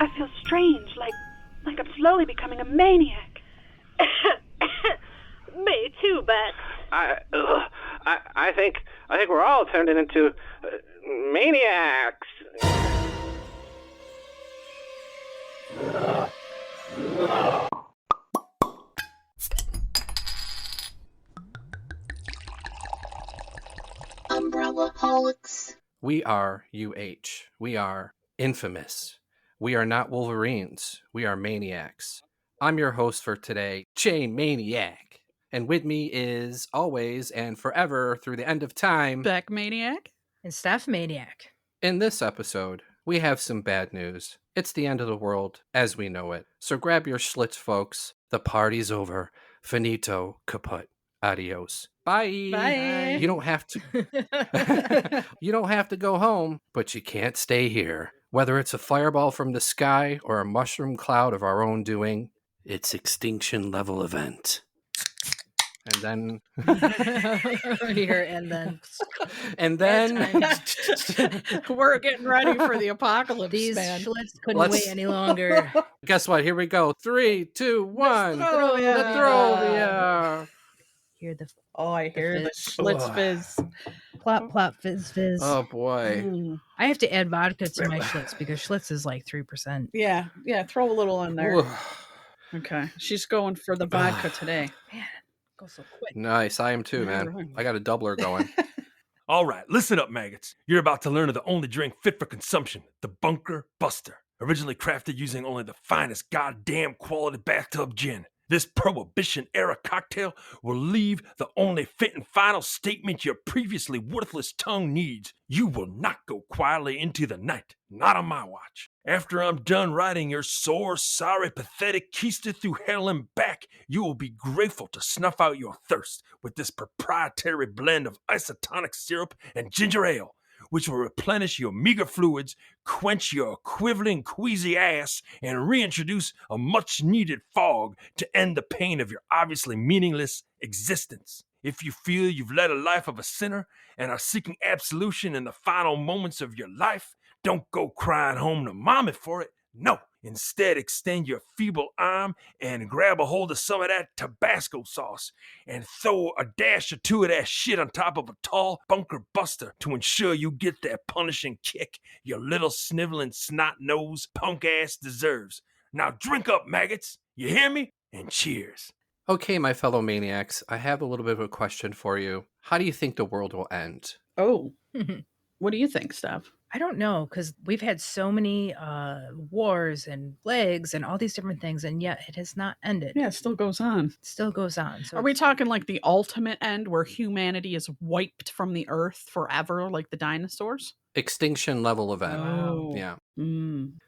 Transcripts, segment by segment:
I feel strange, like I'm slowly becoming a maniac. Me too, Bex. I think we're all turning into maniacs. Umbrella-holics. We are UH. We are infamous. We are not Wolverines. We are maniacs. I'm your host for today, Jay Maniac. And with me is always and forever through the end of time, Beck Maniac. And Steph Maniac. In this episode, we have some bad news. It's the end of the world as we know it. So grab your schlitz, folks. The party's over. Finito kaput. Adios. Bye. Bye. You don't have to. You don't have to go home, but you can't stay here. Whether it's a fireball from the sky or a mushroom cloud of our own doing, it's extinction level event. And then Here and then. And then We're getting ready for the apocalypse, These man. schlitz couldn't wait any longer. Guess what? Here we go. 3, 2, 1. Nostrovia. Nostrovia. Hear the Oh, I hear the fizz. schlitz fizz. plop, plop, fizz, fizz. Oh boy. Mm. I have to add vodka to my schlitz because schlitz is like 3%. Yeah, throw a little in there. Ooh. Okay, she's going for the vodka today. Man, go so quick. Nice. I am too, Yeah, man. right. I got a doubler going. All right, listen up, maggots. You're about to learn of the only drink fit for consumption, the Bunker Buster. Originally crafted using only the finest goddamn quality bathtub gin. This Prohibition-era cocktail will leave the only fit and final statement your previously worthless tongue needs. You will not go quietly into the night. Not on my watch. After I'm done riding your sore, sorry, pathetic keister through hell and back, you will be grateful to snuff out your thirst with this proprietary blend of isotonic syrup and ginger ale, which will replenish your meager fluids, quench your quivering, queasy ass, and reintroduce a much-needed fog to end the pain of your obviously meaningless existence. If you feel you've led a life of a sinner and are seeking absolution in the final moments of your life, don't go crying home to mommy for it. No. Instead, extend your feeble arm and grab a hold of some of that Tabasco sauce and throw a dash or two of that shit on top of a tall Bunker Buster to ensure you get that punishing kick your little sniveling snot-nosed punk ass deserves. Now drink up, maggots. You hear me? And cheers. Okay, my fellow maniacs, I have a little bit of a question for you. How do you think the world will end? Oh, what do you think, Steph? I don't know, because we've had so many wars and plagues and all these different things, and yet it has not ended. Yeah, it still goes on. It still goes on. So Are we talking like the ultimate end where humanity is wiped from the earth forever, like the dinosaurs? Extinction level event. Oh. Yeah.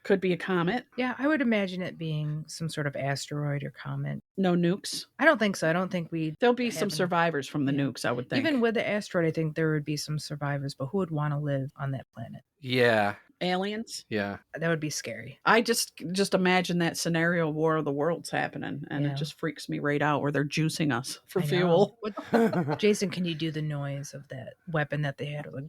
Could be a comet. Yeah, I would imagine it being some sort of asteroid or comet. No nukes. I don't think so. I don't think we... There'll be some Haven't- survivors from the Yeah. nukes, I would think. Even with the asteroid, I think there would be some survivors, but who would want to live on that planet? Yeah. aliens. Yeah. That would be scary. I just imagine that scenario, War of the Worlds happening, and Yeah. it just freaks me right out where they're juicing us for I know. fuel. What- Jason, can you do the noise of that weapon that they had? Like...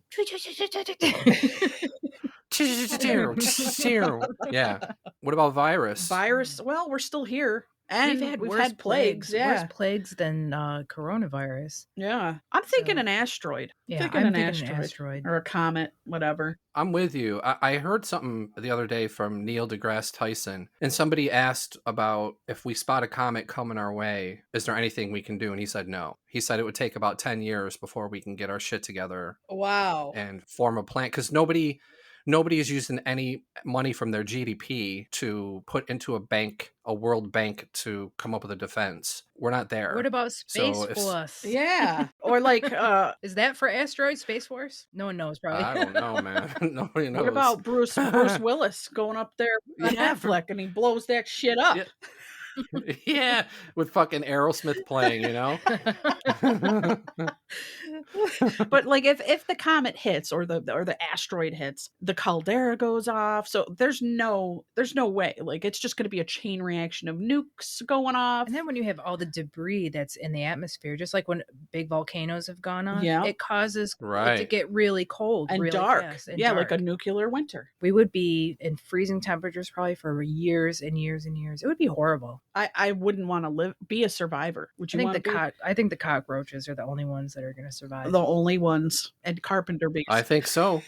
Yeah. What about virus? Virus. Well, we're still here, and we've had plagues. Yeah, Worse plagues than coronavirus. yeah. I'm thinking So- an asteroid. Yeah, thinking I'm an thinking asteroid or a comet, whatever. I'm with you. I heard something the other day from Neil deGrasse Tyson, and somebody asked about if we spot a comet coming our way, is there anything we can do? And he said no. He said it would take about 10 years before we can get our shit together Wow. and form a plan, because nobody is using any money from their GDP to put into a bank, a world bank, to come up with a defense. We're not there. What about Space So if- Force? Yeah. Or like, Is that for asteroids, Space Force? No one knows, probably. I don't know, man. Nobody knows. what about Bruce Willis going up there on Yeah. Affleck and he blows that shit up? Yeah. Yeah, with fucking Aerosmith playing, you know? But like if the comet hits or the asteroid hits, the caldera goes off. So there's no way. Like it's just going to be a chain reaction of nukes going off. And then when you have all the debris that's in the atmosphere, just like when big volcanoes have gone off, Yeah. it causes it to Right. get really cold and really dark. fast and Yeah, like a dark. nuclear winter. We would be in freezing temperatures probably for years and years and years. It would be horrible. I wouldn't want to be a survivor. Would I you think want to be I think the cockroaches are the only ones that are going to survive. the only ones? And carpenter bees. I think so.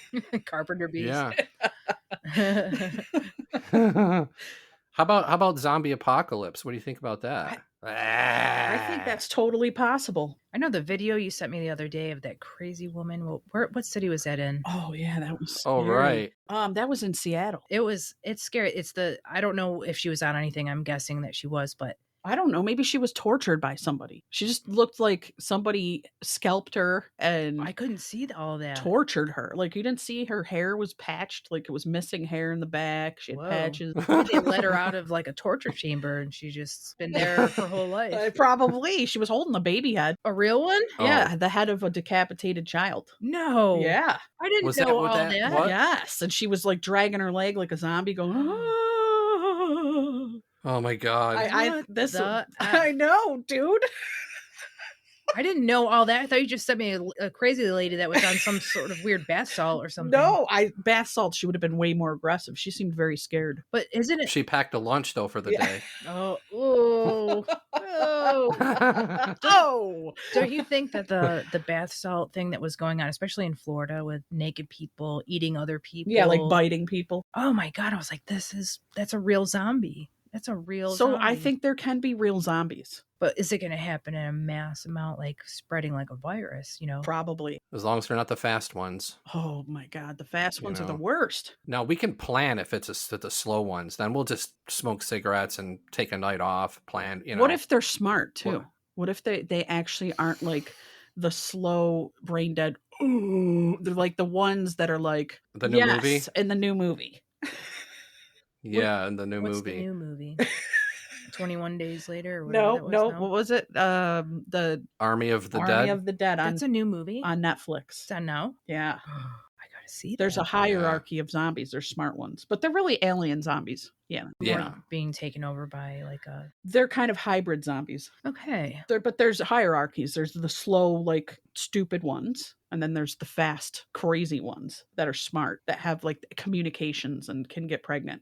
Carpenter bees. Yeah. How about zombie apocalypse? What do you think about that? I think that's totally possible. I know the video you sent me the other day of that crazy woman. What city was that in? Oh yeah, that was Oh, scary. right. That was in Seattle. It's scary. I don't know if she was on anything. I'm guessing that she was, but I don't know. Maybe she was tortured by somebody. She just looked like somebody scalped her and I couldn't see all that. tortured her. Like you didn't see her hair was patched, like it was missing hair in the back. She had Whoa. patches. They let her out of like a torture chamber and she just been there her whole life. Probably. She was holding the baby head. A real one? Oh. Yeah, the head of a decapitated child. No. Yeah. I didn't Was that know what all that that. was? Yes. And she was like dragging her leg like a zombie going, "Ah." Oh my god. I know, dude. I didn't know all that. I thought you just sent me a crazy lady that was on some sort of weird bath salt or something. No, bath salt, she would have been way more aggressive. She seemed very scared. But isn't it? She packed a lunch though for the Yeah. day. Oh, oh, oh. Oh. Don't you think that the bath salt thing that was going on, especially in Florida with naked people eating other people? Yeah, like biting people. Oh my God. I was like, that's a real zombie. That's a real So zombie. I think there can be real zombies. But is it going to happen in a mass amount, like spreading like a virus, Probably. As long as they're not the fast ones. Oh my God. The fast You ones are the know. worst. Now we can plan if it's the slow ones. Then we'll just smoke cigarettes and take a night off. Plan. What if they're smart too? What? What if they actually aren't like the slow brain dead? Ooh, they're like the ones that are like The new movie? yes, in the new movie. Yeah, in the new What's movie. the new movie? 21 Days Later or whatever that was No. now? What was it? The Army of the Army Dead. of the Dead on That's a new movie. Netflix. It's on now. Yeah. I gotta see. There's a that. hierarchy of zombies. There's smart ones, but they're really alien zombies. Yeah. Yeah. being taken over by like a. They're kind of hybrid zombies. Okay. But there's hierarchies. There's the slow, like stupid ones, and then there's the fast, crazy ones that are smart, that have like communications and can get pregnant.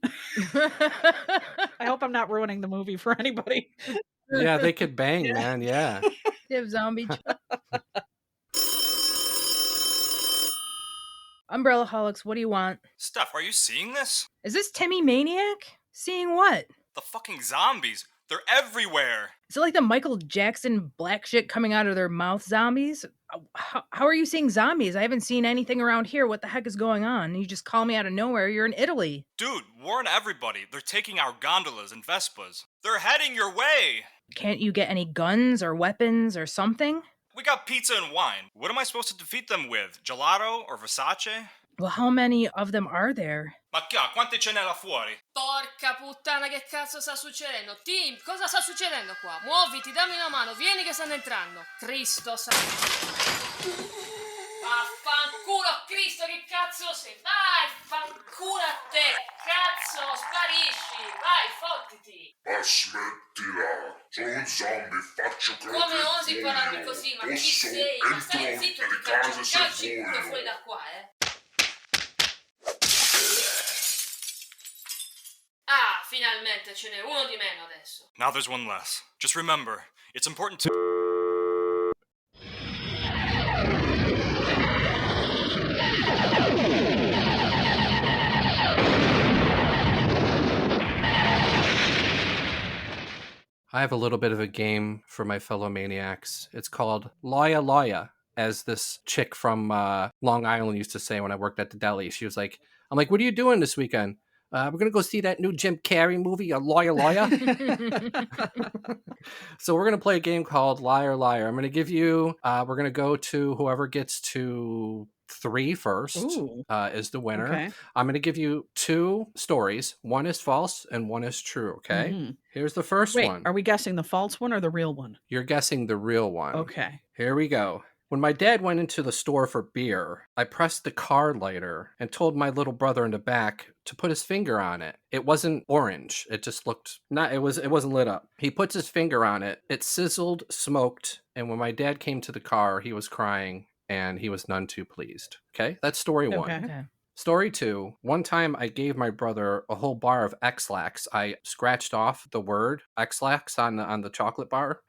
I hope I'm not ruining the movie for anybody. Yeah, they could bang, man. Yeah. They have zombie. Umbrella Holics, what do you want? Steph, are you seeing this? Is this Timmy Maniac? Seeing what? The fucking zombies. They're everywhere. Is it like the Michael Jackson black shit coming out of their mouth zombies? How are you seeing zombies? I haven't seen anything around here. What the heck is going on? You just call me out of nowhere. You're in Italy. Dude, warn everybody. They're taking our gondolas and Vespas. They're heading your way. Can't you get any guns or weapons or something? We got pizza and wine. What am I supposed to defeat them with? Gelato or Versace? Well, how many of them are there? Ma che ha? Quante ce n'è là fuori? Porca puttana, che cazzo sta succedendo? Tim, cosa sta succedendo qua? Muoviti, dammi una mano, vieni che stanno entrando. Cristo santo. Vaffanculo, Cristo, che cazzo sei? Vai, fanculo a te, cazzo, sparisci, vai, fottiti. Smettila, sono un zombie, faccio quello Come che osi voglio. parlarmi così? Ma chi Posso, sei? Ma stai entro zitto, nelle ti faccio un case calcio se in culo voglio. fuori da qua, Ah, finalmente ce n'è uno di meno adesso. Now there's one less. Just remember, it's important to... I have a little bit of a game for my fellow maniacs. It's called Loya Loya, as this chick from Long Island used to say when I worked at the deli. She was like, I'm like, what are you doing this weekend? We're going to go see that new Jim Carrey movie, Loya Loya. So we're going to play a game called Liar Liar. I'm going to give you, we're going to go to whoever gets to 3 first. Ooh. Is the winner. Okay. I'm going to give you 2 stories. One is false and one is true. Okay. Mhm. Here's the first Wait, one. are we guessing the false one or the real one? You're guessing the real one. Okay. Here we go. When my dad went into the store for beer, I pressed the car lighter and told my little brother in the back to put his finger on it. It wasn't orange. It just looked it wasn't lit up. He puts his finger on it. It sizzled, smoked, and when my dad came to the car, he was crying and he was none too pleased. Okay? That's story 1. Okay. Okay. Story 2, one time I gave my brother a whole bar of X-Lax. I scratched off the word X-Lax on the chocolate bar.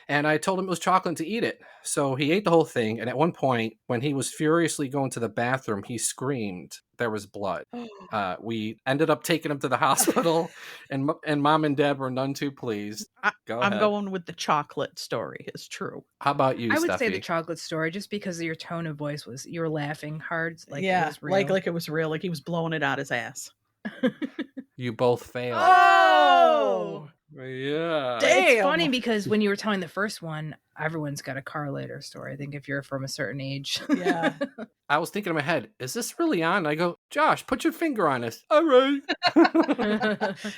And I told him it was chocolate to eat it. So he ate the whole thing. And at one point, when he was furiously going to the bathroom, he screamed. There was blood. We ended up taking him to the hospital, and Mom and Dad were none too pleased. Go ahead. I'm going with the chocolate story. It's true. How about you, I would say Steffi? the chocolate story, just because of your tone of voice was you were laughing hard, like yeah, it was real. like it was real, like he was blowing it out his ass. You both failed. Oh! Yeah. It's funny because when you were telling the first one, everyone's got a car later story. I think if you're from a certain age. Yeah. I was thinking in my head, is this really on? I go, Josh, put your finger on it. All right.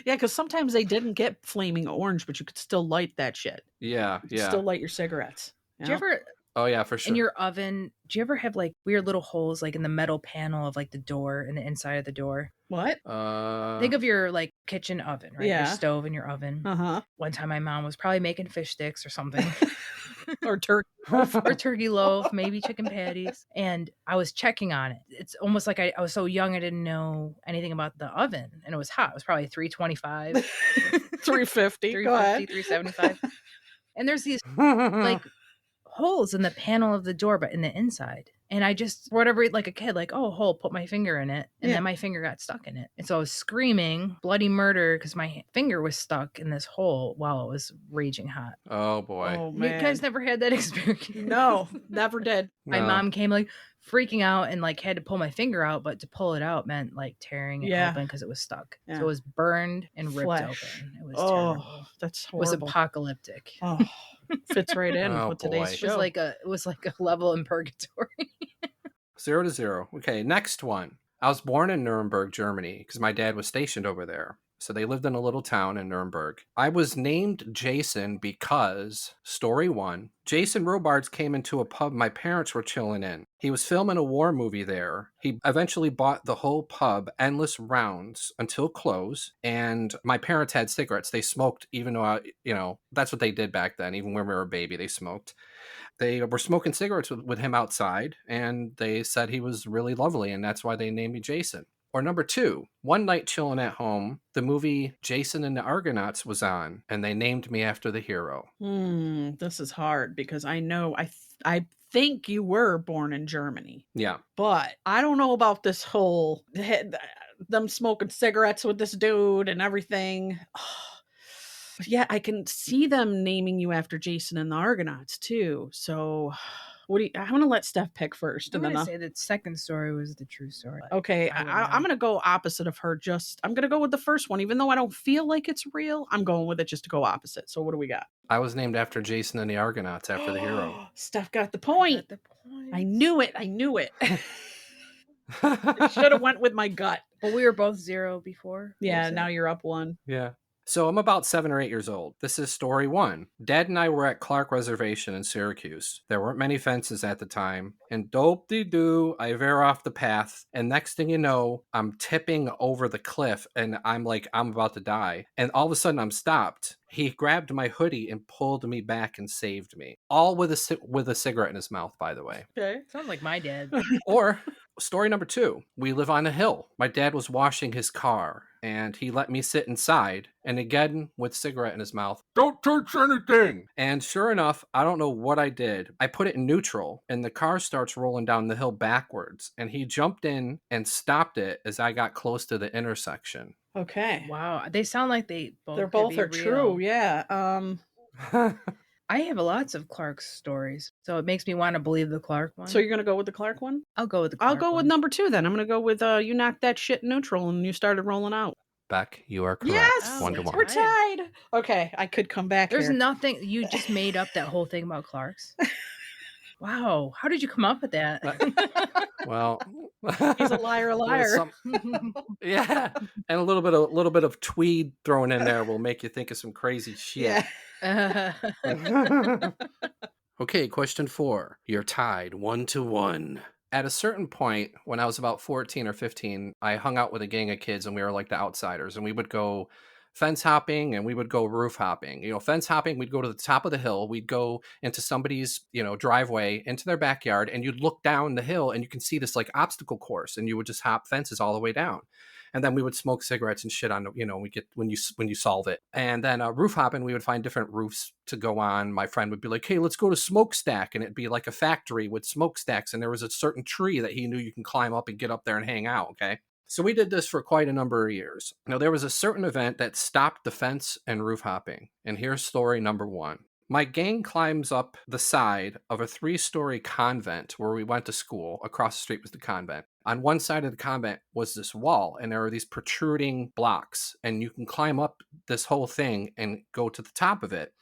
Yeah, because sometimes they didn't get flaming orange, but you could still light that shit. Yeah, You could still light your cigarettes. Do you ever, Oh, yeah, for sure. in your oven, do you ever have like weird little holes like in the metal panel of like the door and the inside of the door? What? Think of your like kitchen oven, right? Yeah. Your stove and your oven. Uh-huh. One time my mom was probably making fish sticks or something. Or turkey. Or turkey loaf, maybe chicken patties. And I was checking on it. It's almost like I was so young I didn't know anything about the oven. And it was hot. It was probably 325. 350. Go ahead. 375. And there's these like holes in the panel of the door, but in the inside. And I just, for whatever, like a kid, like, oh, hole, put my finger in it. And then my finger got stuck in it. And so I was screaming bloody murder because my finger was stuck in this hole while it was raging hot. Oh, boy. Oh, You man. guys never had that experience? No, never did. My No. mom came like freaking out and like had to pull my finger out, but to pull it out meant like tearing it Yeah. open because it was stuck. Yeah. So it was burned and ripped Flesh. open. It was Oh, terrible. that's It was horrible. apocalyptic. Oh, fits right in Oh, with today's boy. show. It was like a level in purgatory. 0-0. Okay, next one. I was born in Nuremberg, Germany, because my dad was stationed over there. So they lived in a little town in Nuremberg. I was named Jason because, story 1, Jason Robards came into a pub my parents were chilling in. He was filming a war movie there. He eventually bought the whole pub endless rounds until close, and my parents had cigarettes. They smoked, even though, that's what they did back then. Even when we were a baby, they smoked. They were smoking cigarettes with him outside, and they said he was really lovely, and that's why they named me Jason. Or number 2, one night chilling at home, the movie Jason and the Argonauts was on, and they named me after the hero. This is hard because I know I think you were born in Germany, Yeah. but I don't know about this whole them smoking cigarettes with this dude and everything. But yeah, I can see them naming you after Jason and the Argonauts too. So I'm gonna let Steph pick first, I'm and then going to say the second story was the true story. okay, I wouldn't I'm know. gonna go opposite of her. I'm gonna go with the first one, even though I don't feel like it's real. I'm going with it just to go opposite. So what do we got? I was named after Jason and the Argonauts after the hero. Steph got the point. Got the point. I knew it. I should have went with my gut. But we were both 0 before. What Yeah, was now it? you're up 1. Yeah. So I'm about 7 or 8 years old. This is story 1. Dad and I were at Clark Reservation in Syracuse. There weren't many fences at the time. And dope-de-doo, I veer off the path. And next thing you know, I'm tipping over the cliff. And I'm like, I'm about to die. And all of a sudden, I'm stopped. He grabbed my hoodie and pulled me back and saved me. All with a cigarette in his mouth, by the way. Okay. Sounds like my dad. Or story number 2, we live on a hill. My dad was washing his car and he let me sit inside, and again with cigarette in his mouth, don't touch anything. And sure enough, I don't know what I did. I put it in neutral and the car starts rolling down the hill backwards, and he jumped in and stopped it as I got close to the intersection. Okay. Wow. They sound like they both They're could both be are real. true. Yeah. I have lots of Clark's stories, so it makes me want to believe the Clark one. So you're gonna go with the Clark one? I'll go with the I'll Clark go with one. number 2 then. I'm gonna go with you knocked that shit neutral and you started rolling out. Beck, you are correct. Yes, 1-1. we're tied. Okay, I could come back. There's here. nothing. You just made up that whole thing about Clark's. Wow. How did you come up with that? Well, He's a liar, a liar. Yeah, and a little bit of tweed thrown in there will make you think of some crazy shit. Yeah. Okay, question 4. You're tied 1-1. At a certain point, when I was about 14 or 15, I hung out with a gang of kids and we were like the outsiders. And we would go fence hopping and we would go roof hopping. Fence hopping, we'd go to the top of the hill. We'd go into somebody's, driveway, into their backyard, and you'd look down the hill and you can see this like obstacle course, and you would just hop fences all the way down. And then we would smoke cigarettes and shit on, we get when you solve it. And then roof hopping, we would find different roofs to go on. My friend would be like, hey, let's go to smokestack. And it'd be like a factory with smokestacks. And there was a certain tree that he knew you can climb up and get up there and hang out. Okay. So we did this for quite a number of years. Now, there was a certain event that stopped the fence and roof hopping. And here's story number 1. My gang climbs up the side of a 3-story convent where we went to school. Across the street was the convent. On one side of the convent was this wall, and there are these protruding blocks, and you can climb up this whole thing and go to the top of it.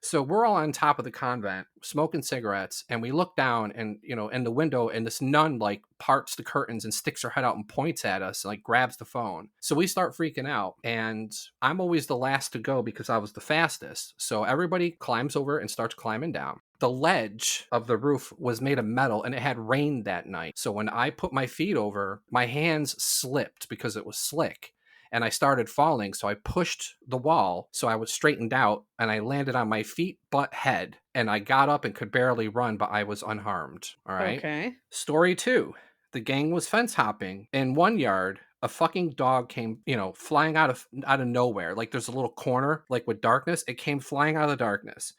So we're all on top of the convent smoking cigarettes, and we look down and, in the window, and this nun like parts the curtains and sticks her head out and points at us and like grabs the phone. So we start freaking out, and I'm always the last to go because I was the fastest. So everybody climbs over and starts climbing down. The ledge of the roof was made of metal and it had rained that night. So when I put my feet over, my hands slipped because it was slick. And I started falling, so I pushed the wall, so I was straightened out, and I landed on my feet, butt, head, and I got up and could barely run, but I was unharmed. All right? Okay. Story 2. The gang was fence hopping. In one yard, a fucking dog came, flying out of nowhere. Like there's a little corner, like with darkness. It came flying out of the darkness.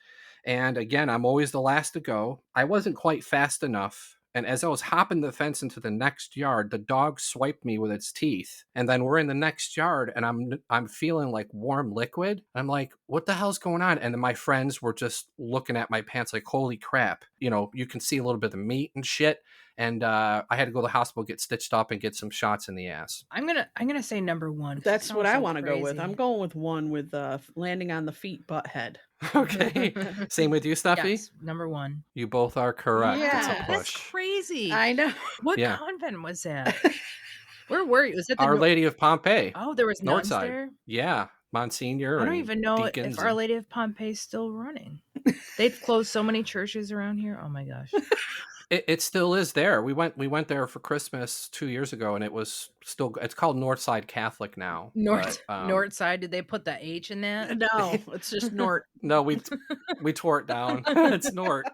And again, I'm always the last to go. I wasn't quite fast enough. And as I was hopping the fence into the next yard, the dog swiped me with its teeth. And then we're in the next yard, and I'm feeling like warm liquid. I'm like, what the hell's going on? And then my friends were just looking at my pants like, holy crap. You can see a little bit of meat and shit. And I had to go to the hospital, get stitched up, and get some shots in the ass. I'm gonna say number 1. That's what I want to go with. I'm going with 1 with landing on the feet, butt, head. Okay. Same with you, Steffi? Yes, number 1. You both are correct. Yeah. It's a That's push. crazy. I know. What Yeah. convent was that? Where were you? Was it the Our Lady of Pompeii. Oh, there was nuns Northside. there? Yeah. Monsignor. I don't and even know deacons if Our Lady of Pompeii is still running. They've closed so many churches around here. Oh my gosh. It still is there. We went there for Christmas 2 years ago, and it was still. It's called Northside Catholic now. North side. Did they put the H in that? No, it's just Nort. No, we tore it down. It's Nort.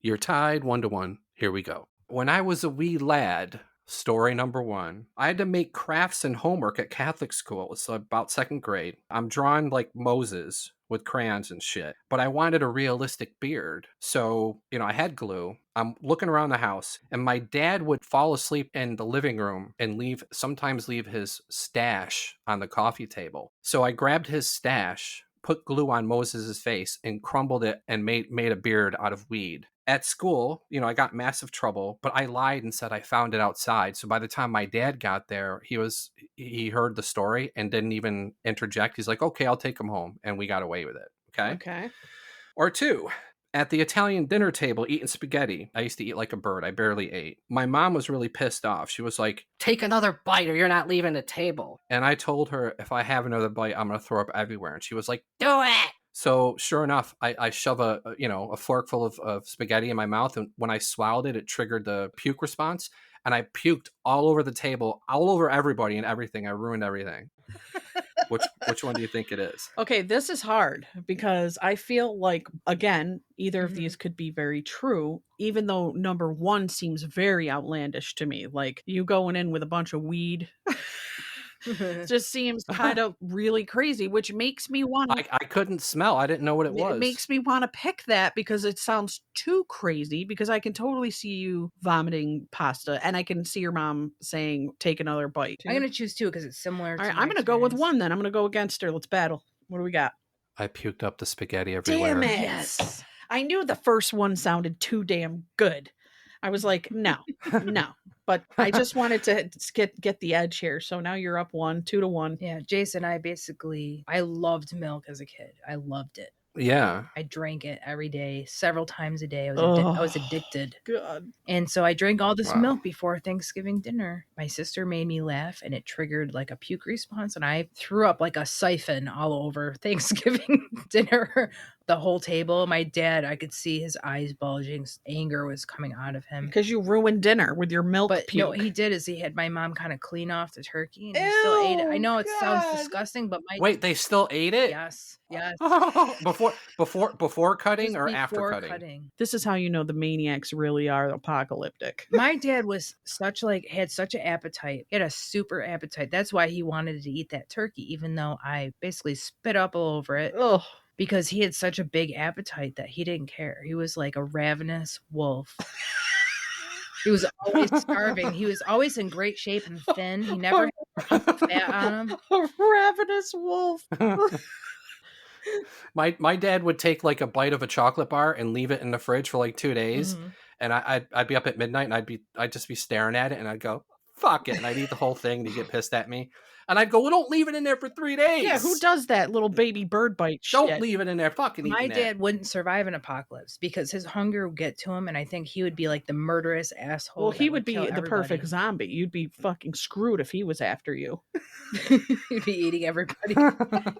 You're tied 1-1. Here we go. When I was a wee lad, story number 1, I had to make crafts and homework at Catholic school. It was about 2nd grade. I'm drawing like Moses with crayons and shit, but I wanted a realistic beard. So, I had glue. I'm looking around the house, and my dad would fall asleep in the living room and sometimes leave his stash on the coffee table. So I grabbed his stash, put glue on Moses' face, and crumbled it and made a beard out of weed. At school, I got massive trouble, but I lied and said I found it outside. So by the time my dad got there, he heard the story and didn't even interject. He's like, okay, I'll take him home. And we got away with it. Okay. Okay. Or 2, at the Italian dinner table eating spaghetti. I used to eat like a bird. I barely ate. My mom was really pissed off. She was like, take another bite or you're not leaving the table. And I told her, if I have another bite, I'm going to throw up everywhere. And she was like, do it. So sure enough, I shove a forkful of spaghetti in my mouth, and when I swallowed it, it triggered the puke response, and I puked all over the table, all over everybody and everything. I ruined everything. Which one do you think it is? Okay, this is hard because I feel like, again, either of these could be very true, even though number 1 seems very outlandish to me. Like you going in with a bunch of weed. Just seems kind of really crazy, which makes me want to. I couldn't smell. I didn't know what it was. It makes me want to pick that because it sounds too crazy, because I can totally see you vomiting pasta, and I can see your mom saying, take another bite. I'm going to choose 2 because it's similar. All right, I'm going to go with 1 then. I'm going to go against her. Let's battle. What do we got? I puked up the spaghetti everywhere. Damn it. Yes. I knew the first one sounded too damn good. I was like, no. But I just wanted to get the edge here. So now you're up 2-1. Yeah, Jason, I loved milk as a kid. I loved it. Yeah. I drank it every day, several times a day. I was Oh, addicted. God. And so I drank all this Wow. milk before Thanksgiving dinner. My sister made me laugh and it triggered like a puke response. And I threw up like a siphon all over Thanksgiving dinner, the whole table. My dad, I could see his eyes bulging. Anger was coming out of him. Because you ruined dinner with your milk But puke. no, what he did is he had my mom kind of clean off the turkey and he still ate it. I know it sounds God. disgusting, but my Wait, they still ate it? yes. Before cutting Just or after before cutting? This is how you know the maniacs really are apocalyptic. My dad was had such an appetite. He had a super appetite. That's why he wanted to eat that turkey, even though I basically spit up all over it. Ugh. Because he had such a big appetite that he didn't care. He was like a ravenous wolf. He was always starving. He was always in great shape and thin. He never had fat on him. A ravenous wolf. My dad would take like a bite of a chocolate bar and leave it in the fridge for like 2 days, and I'd be up at midnight and I'd just be staring at it and I'd go, fuck it, and I'd eat the whole thing and he'd get pissed at me, and I'd go, well, don't leave it in there for 3 days. Yeah, who does that little baby bird bite shit? Don't leave it in there, fucking My eating dad wouldn't survive an apocalypse because his hunger would get to him, and I think he would be like the murderous asshole. Well, that he would be kill the perfect everybody. zombie. You'd be fucking screwed if he was after you. He'd be eating everybody.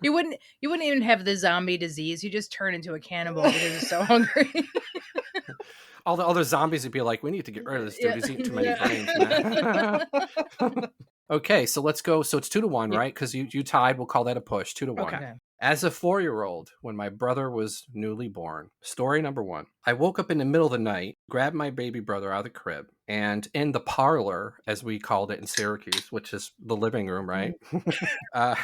You wouldn't even have the zombie disease. You just turn into a cannibal because you're so hungry. All the other zombies would be like, we need to get rid of this dude. Yeah. He's eating too many Yeah. brains. Okay, so let's go. So it's 2-1, right? Because you tied. We'll call that a push. 2-1. Okay. As a 4-year-old, when my brother was newly born, story number 1. I woke up in the middle of the night, grabbed my baby brother out of the crib, and in the parlor, as we called it in Syracuse, which is the living room, right? I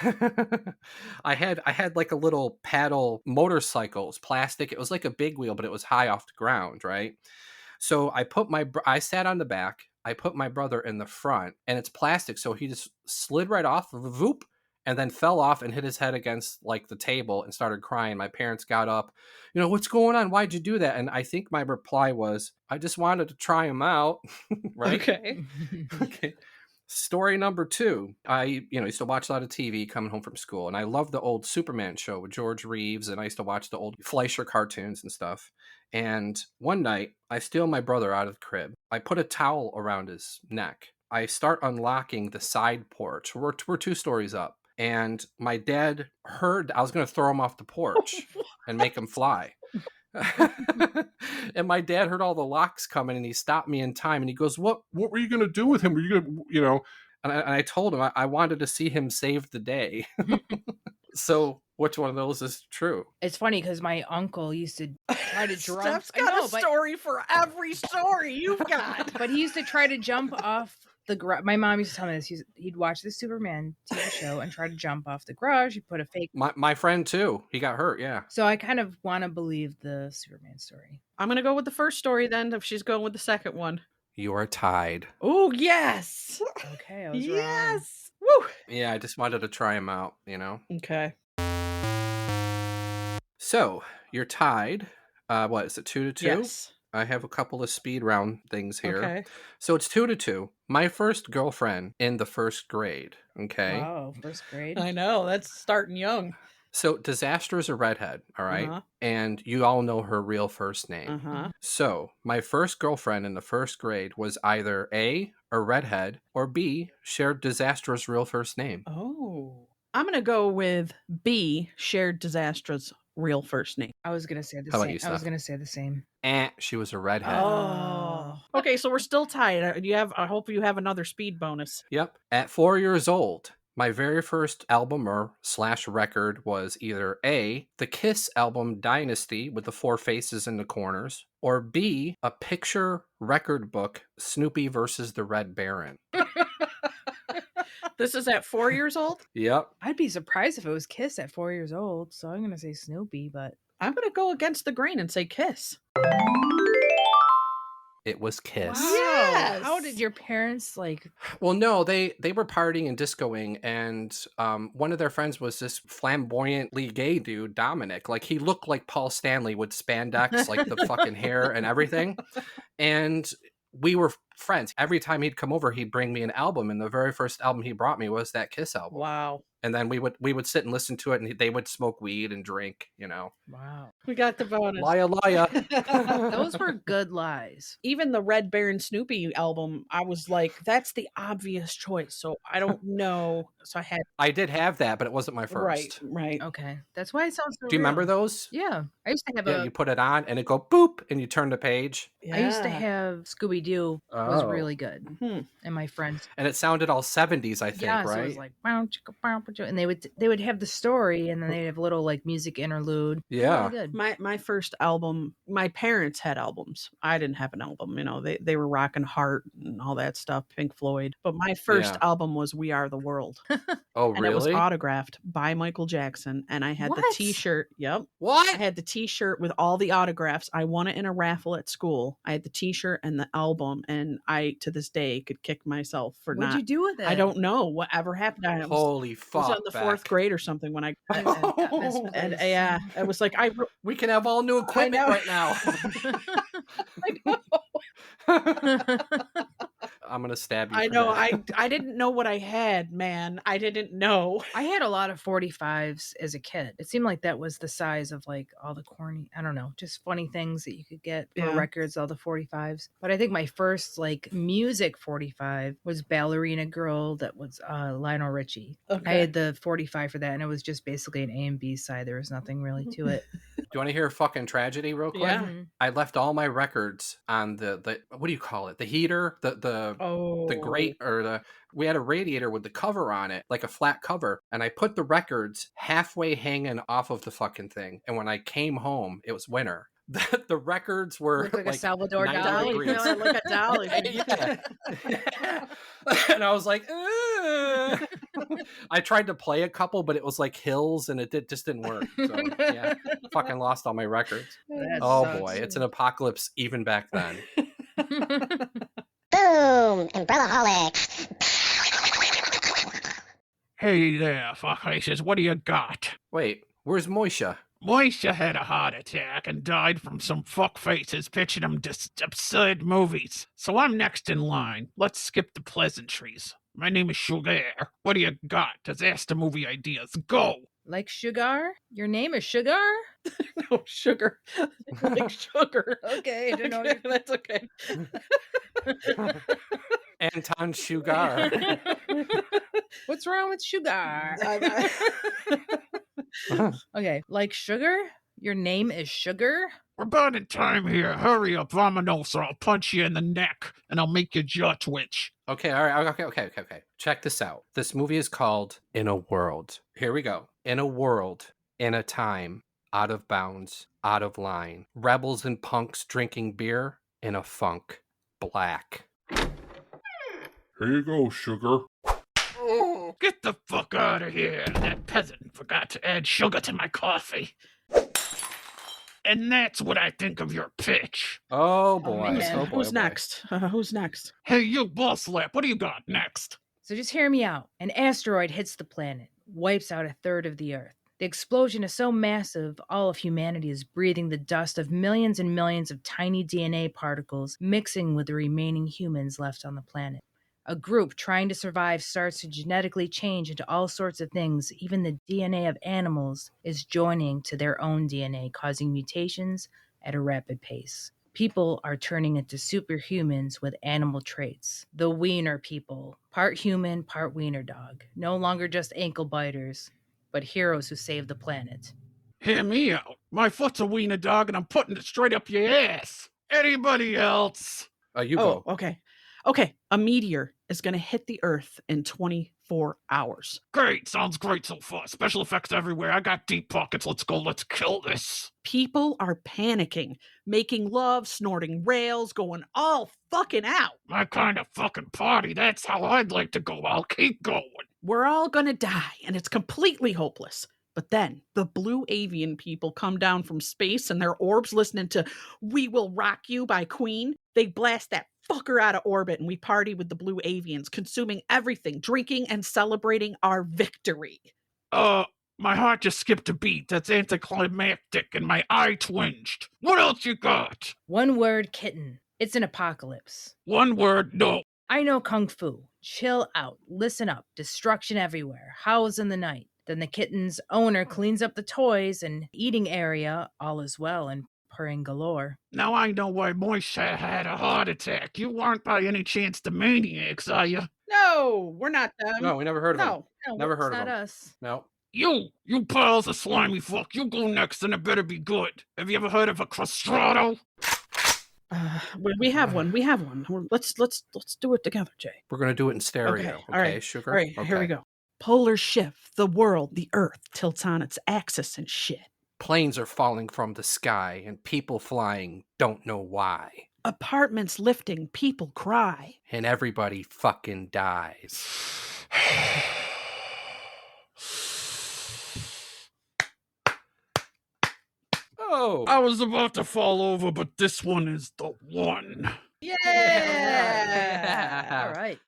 had like a little paddle motorcycle. It was plastic. It was like a big wheel, but it was high off the ground, right? So I sat on the back. I put my brother in the front, and it's plastic, so he just slid right off, voop, and then fell off and hit his head against like the table and started crying. My parents got up, what's going on? Why'd you do that? And I think my reply was, I just wanted to try him out. Right? Okay. Okay. Story number 2. I used to watch a lot of TV coming home from school, and I loved the old Superman show with George Reeves, and I used to watch the old Fleischer cartoons and stuff. And one night, I steal my brother out of the crib. I put a towel around his neck. I start unlocking the side porch. We're 2 stories up. And my dad heard I was going to throw him off the porch and make him fly. And my dad heard all the locks coming, and he stopped me in time, and he goes, what were you going to do with him? Were you going to, and I told him I wanted to see him save the day. So which one of those is true? It's funny because my uncle used to try to jump. Steph's got a story for every story you've got. But he used to try to jump off the garage. My mom used to tell me this. He'd watch the Superman TV show and try to jump off the garage. He put a fake. My friend too. He got hurt. Yeah. So I kind of want to believe the Superman story. I'm gonna go with the first story then. If she's going with the second one. You are tied. Oh yes. Okay, I was yes. Woo. Yeah, I just wanted to try him out. Okay. So you're tied. What is it? 2-2. Yes. I have a couple of speed round things here. Okay. So it's 2-2. My first girlfriend in the first grade. Okay. Wow, first grade. I know, that's starting young. So Disaster is a redhead, all right? Uh-huh. And you all know her real first name. Uh-huh. So my first girlfriend in the first grade was either A, a redhead, or B, shared Disastra's real first name. Oh. I'm gonna go with B, shared Disastra's real first name. I was gonna say the How about same. you, I was Steph? gonna say the same. She was a redhead. Oh. Okay, so we're still tied. I hope you have another speed bonus. Yep. At 4 years old, my very first album or / record was either A, the Kiss album Dynasty with the 4 faces in the corners, or B, a picture record book, Snoopy versus the Red Baron. This is at 4 years old? Yep. I'd be surprised if it was Kiss at 4 years old. So I'm gonna say Snoopy, but I'm gonna go against the grain and say Kiss. It was Kiss. wow. Yes. How did your parents like? Well, no, they were partying and discoing, and one of their friends was this flamboyantly gay dude, Dominic. Like, he looked like Paul Stanley with spandex, like the fucking hair and everything. And we were friends. Every time he'd come over, he'd bring me an album, and the very first album he brought me was that Kiss album. Wow. And then we would sit and listen to it, and they would smoke weed and drink, Wow. We got the bonus. Liar. Those were good lies. Even the Red Baron Snoopy album, I was like, that's the obvious choice. So I don't know. So I had I did have that, but it wasn't my first. right. Okay. That's why it sounds so Do you remember real. those? Yeah. I used to have Yeah, you put it on, and it go boop, and you turn the page. I used to Yeah. have Scooby-Doo was Oh. really good. Hmm. And my friends. And it sounded all 70s, I think, Yeah, so it right? was like bow, chicka, bow, bow, and they would have the story, and then they'd have little like music interlude. Yeah. Really good. My first album, my parents had albums. I didn't have an album. They were rocking Heart and all that stuff, Pink Floyd. But my first Yeah. album was We Are the World. Oh, And it was really? autographed by Michael Jackson. And I had the What? t-shirt. Yep. I What? had the t-shirt with all the autographs. I won it in a raffle at school. I had the t-shirt and the album. And I, to this day, could kick myself for What'd not. you do with it? I don't know whatever happened. I was, Holy I was fuck. in the fourth Beck. grade or something when I got it. Got misplaced. And yeah, it was like I We can have all new equipment know. right now. know. I'm going to stab you. I for know. that. I didn't know what I had, man. I didn't know. I had a lot of 45s as a kid. It seemed like that was the size of like all the corny, I don't know, just funny things that you could get for Yeah. records, all the 45s. But I think my first like music 45 was Ballerina Girl, that was Lionel Richie. I Okay. had the 45 for that, and it was just basically an A and B side. There was nothing really to it. Do you want to hear a fucking tragedy real quick? Yeah. Mhm. I left all my records on the what do you call it? The heater, the grate, or we had a radiator with the cover on it, like a flat cover, and I put the records halfway hanging off of the fucking thing. And when I came home, it was winter. The records were Looked like a Salvador 90 Dali. degrees. No, like a dolly. Yeah. And I was like, "Ugh." I tried to play a couple, but it was like hills, and it just didn't work. So yeah, fucking lost all my records. That Oh sucks. boy, it's an apocalypse even back then. Boom! Umbrellaholics! Hey there, fuckfaces, what do you got? Wait, where's Moisha? Moisha had a heart attack and died from some fuckfaces pitching him absurd movies. So I'm next in line. Let's skip the pleasantries. My name is Sugar. What do you got? Disaster movie ideas. Go! Like Sugar? Your name is Sugar? No, sugar. Like sugar. Okay, I didn't know. Okay, that's okay. Anton Sugar. What's wrong with Sugar? Okay, like Sugar? Your name is Sugar? We're burning time here. Hurry up, Vamanos, or I'll punch you in the neck, and I'll make your jaw twitch. Okay, all right, okay. Check this out. This movie is called In a World. Here we go. In a world, in a time, out of bounds, out of line. Rebels and punks drinking beer in a funk. Black. Here you go, sugar. Oh, get the fuck out of here. That peasant forgot to add sugar to my coffee. And that's what I think of your pitch. Oh boy. man. Oh boy. Who's oh boy. next? Who's next? Hey, you boss lap, what do you got next? So just hear me out. An asteroid hits the planet, wipes out a third of the Earth. The explosion is so massive, all of humanity is breathing the dust of millions and millions of tiny DNA particles mixing with the remaining humans left on the planet. A group trying to survive starts to genetically change into all sorts of things. Even the DNA of animals is joining to their own DNA, causing mutations at a rapid pace. People are turning into superhumans with animal traits. The wiener people, part human, part wiener dog. No longer just ankle biters, but heroes who save the planet. Hear me out. My foot's a wiener dog and I'm putting it straight up your ass. Anybody else? You Oh, go. okay. Okay, a meteor is going to hit the Earth in 24 hours. Great, sounds great so far. Special effects everywhere. I got deep pockets. Let's go. Let's kill this. People are panicking, making love, snorting rails, going all fucking out. My kind of fucking party. That's how I'd like to go. I'll keep going. We're all going to die, and it's completely hopeless. But then the blue avian people come down from space and their orbs listening to We Will Rock You by Queen. They blast that fucker out of orbit and we party with the blue avians, consuming everything, drinking and celebrating our victory. My heart just skipped a beat. That's anticlimactic and my eye twinged. What else you got? One word, kitten. It's an apocalypse. One word, no. I know kung fu. Chill out. Listen up. Destruction everywhere. Howls in the night. Then the kitten's owner cleans up the toys and eating area. All is well and purring galore. Now I know why Moishe had a heart attack. You aren't by any chance the Maniacs, are you? No, we're not them. No, we never heard of him. No. Never it's heard of not him. us. No. You piles of slimy fuck. You go next and it better be good. Have you ever heard of a castrato? We have one. We have one. Let's do it together, Jay. We're going to do it in stereo. Okay, Okay, all right. sugar? All right, here we go. Polar shift. The world, the earth, tilts on its axis and shit. Planes are falling from the sky and people flying don't know why. Apartments lifting, people cry. And everybody fucking dies. Oh. I was about to fall over, but this one is the one. Yeah. All right.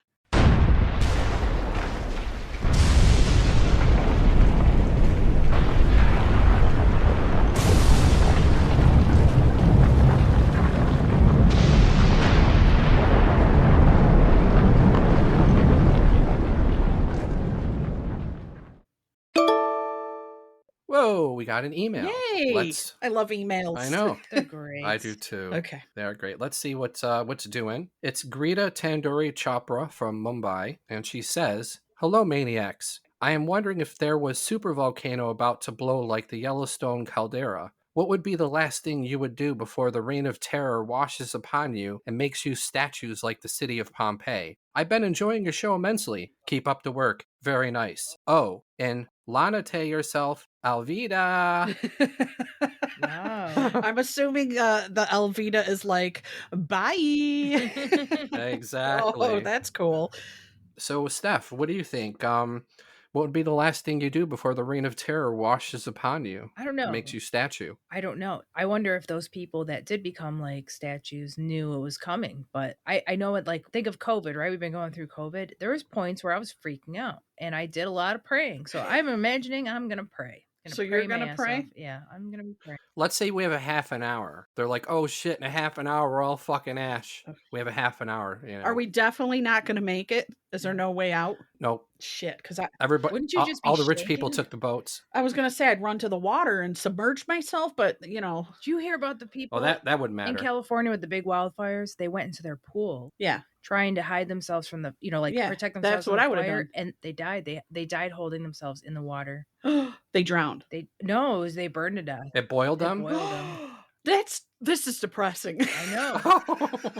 Whoa, we got an email. Yay! I love emails. I know. They're great. I do too. Okay. They are great. Let's see what's doing. It's Greta Tandoori Chopra from Mumbai, and she says, "Hello, Maniacs. I am wondering if there was supervolcano about to blow like the Yellowstone caldera. What would be the last thing you would do before the reign of terror washes upon you and makes you statues like the city of Pompeii? I've been enjoying your show immensely. Keep up the work. Very nice. Oh, and Lanate yourself, Alvida." Wow. I'm assuming the Alvida is like, bye. Exactly. Oh, that's cool. So, Steph, what do you think? What would be the last thing you do before the reign of terror washes upon you? I don't know. Makes you statue. I don't know. I wonder if those people that did become like statues knew it was coming. But I know it, like, think of COVID, right? We've been going through COVID. There was points where I was freaking out and I did a lot of praying. So I'm imagining I'm going to pray. So you're going to pray? Yeah, I'm going to be praying. Let's say we have a half an hour. They're like, oh shit, in a half an hour, we're all fucking ash. We have a half an hour. You know? Are we definitely not going to make it? Is there no way out? Nope. Shit, because Everybody, Wouldn't you just be all the rich people shaking? took the boats. I was going to say I'd run to the water and submerge myself, but, you know. Did you hear about the people Well, that wouldn't in matter. California with the big wildfires? They went into their pool. Yeah. Trying to hide themselves from the, protect themselves that's from what the I would've fire, done. and they died. They died holding themselves in the water. They drowned. They burned to death. It boiled They them? boiled them. This is depressing. I know.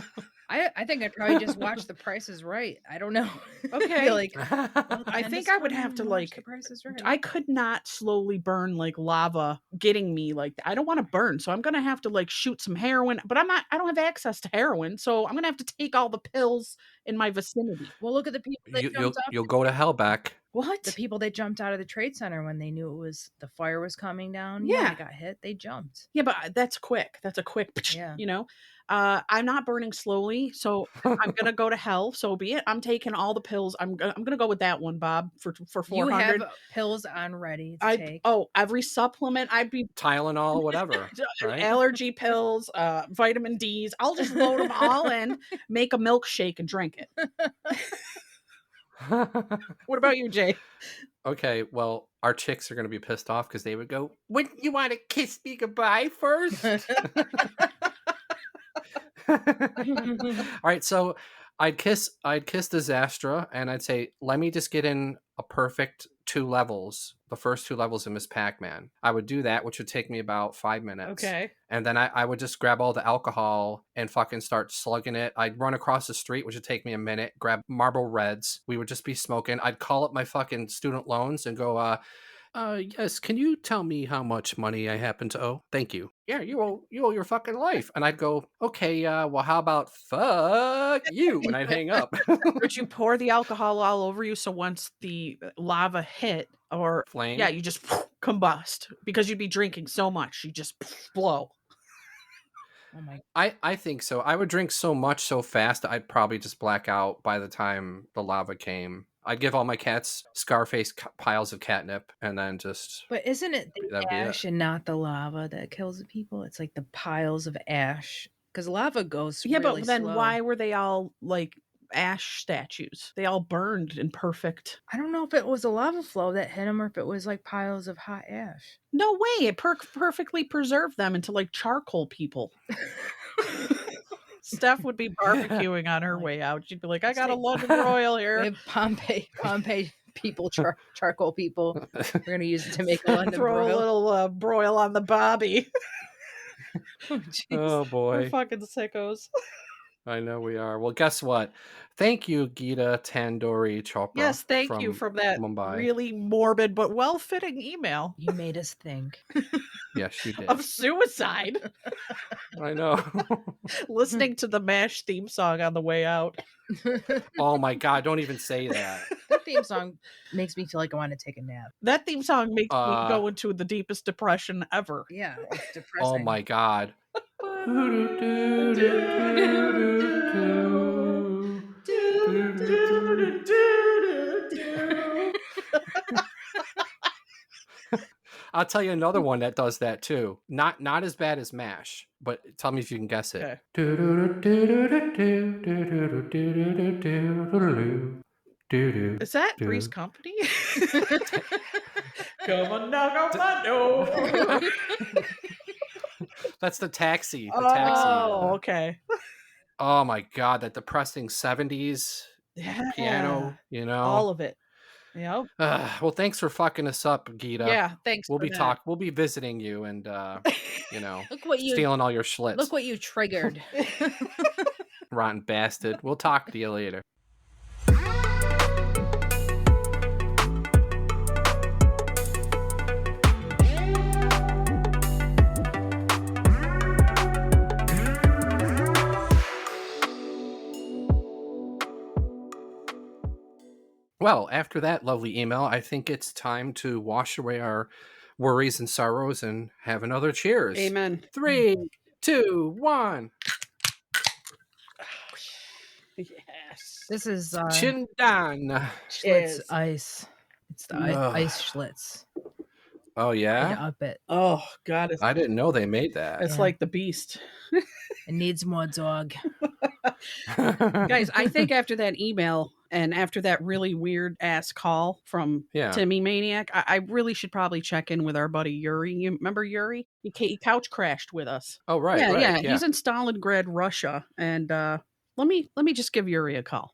I think I'd probably just watch The Price is Right. I don't know. Okay. Like, I think I would have to The Price is Right. I could not slowly burn like lava getting me like I don't want to burn, so I'm gonna have to like shoot some heroin, but I don't have access to heroin, so I'm gonna have to take all the pills in my vicinity. Well, look at the people that jumped up. You'll go to hell back. What? The people that jumped out of the Trade Center when they knew the fire was coming down. Yeah. They got hit. They jumped. Yeah, but that's quick. That's a quick, Yeah. you know. I'm not burning slowly, so I'm gonna go to hell. So be it. I'm taking all the pills. I'm gonna go with that one, Bob, for 400. You have pills on ready to take. Every supplement. I'd be Tylenol, whatever. Right? allergy pills, vitamin D's. I'll just load them all in, make a milkshake, and drink it. What about you, Jay? Okay, well, our chicks are going to be pissed off because they would go, wouldn't you want to kiss me goodbye first? All right, so I'd kiss Disastra, and I'd say, let me just get in a perfect 2 levels, the first 2 levels of Miss Pac-Man. I would do that, which would take me about 5 minutes. Okay. And then I would just grab all the alcohol and fucking start slugging it. I'd run across the street, which would take me a minute, grab Marlboro Reds. We would just be smoking. I'd call up my fucking student loans and go, yes, can you tell me how much money I happen to owe? Thank you. Yeah, you owe your fucking life. And I'd go, okay, well, how about fuck you? And I'd hang up. Would you pour the alcohol all over you so once the lava hit or flame? Yeah, you just combust because you'd be drinking so much. You just blow. Oh my! I think so. I would drink so much so fast that I'd probably just black out by the time the lava came. I'd give all my cats Scarface piles of catnip, and then just. But isn't it the that'd be ash and not the lava that kills the people? It's like the piles of ash Because lava goes Yeah, really but then slow. why were they all like ash statues? They all burned in perfect. I don't know if it was a lava flow that hit them or if it was like piles of hot ash. No way! It perfectly preserved them into like charcoal people. Steph would be barbecuing on her way out. She'd be like, "I got a London broil We here." have Pompeii people, charcoal people. We're gonna use it to make a London Throw broil. a little broil on the bobby. Oh We're boy. fucking sickos. I know we are. Well, guess what? Thank you, Gita Tandoori Chopra. Yes, thank you from that Mumbai. really morbid but well-fitting email You made us think. Yes, you did. of suicide. I know. Listening to the MASH theme song on the way out. Oh my God! Don't even say that. That theme song makes me feel like I want to take a nap. That theme song makes me go into the deepest depression ever. Yeah, it's depressing. Oh my God. I'll tell you another one that does that too. Not as bad as MASH, but tell me if you can guess it. Is that Three's Company? Come on, knock on my door. That's the taxi. The Oh, taxi. okay. Oh my God, that depressing 70s Yeah. piano, you know. All of it. Yep. Well, thanks for fucking us up, Gita. Yeah, thanks. We'll for be that. We'll be visiting you and you know, Look what you stealing all your schlitz. Look what you triggered. Rotten bastard. We'll talk to you later. Well, after that lovely email, I think it's time to wash away our worries and sorrows and have another cheers. Amen. 3, 2, 1. Yes. This is Chindan. Schlitz Cheers. ice. It's the Ugh. ice Schlitz. Oh yeah? To up it. Oh God, I didn't know they made that. it's like the beast. It needs more dog. Guys, I think after that email and after that really weird ass call from Yeah. Timmy Maniac, I really should probably check in with our buddy Yuri. You remember Yuri? He couch crashed with us. Oh right, yeah, right. yeah. He's in Stalingrad, Russia, and let me just give Yuri a call.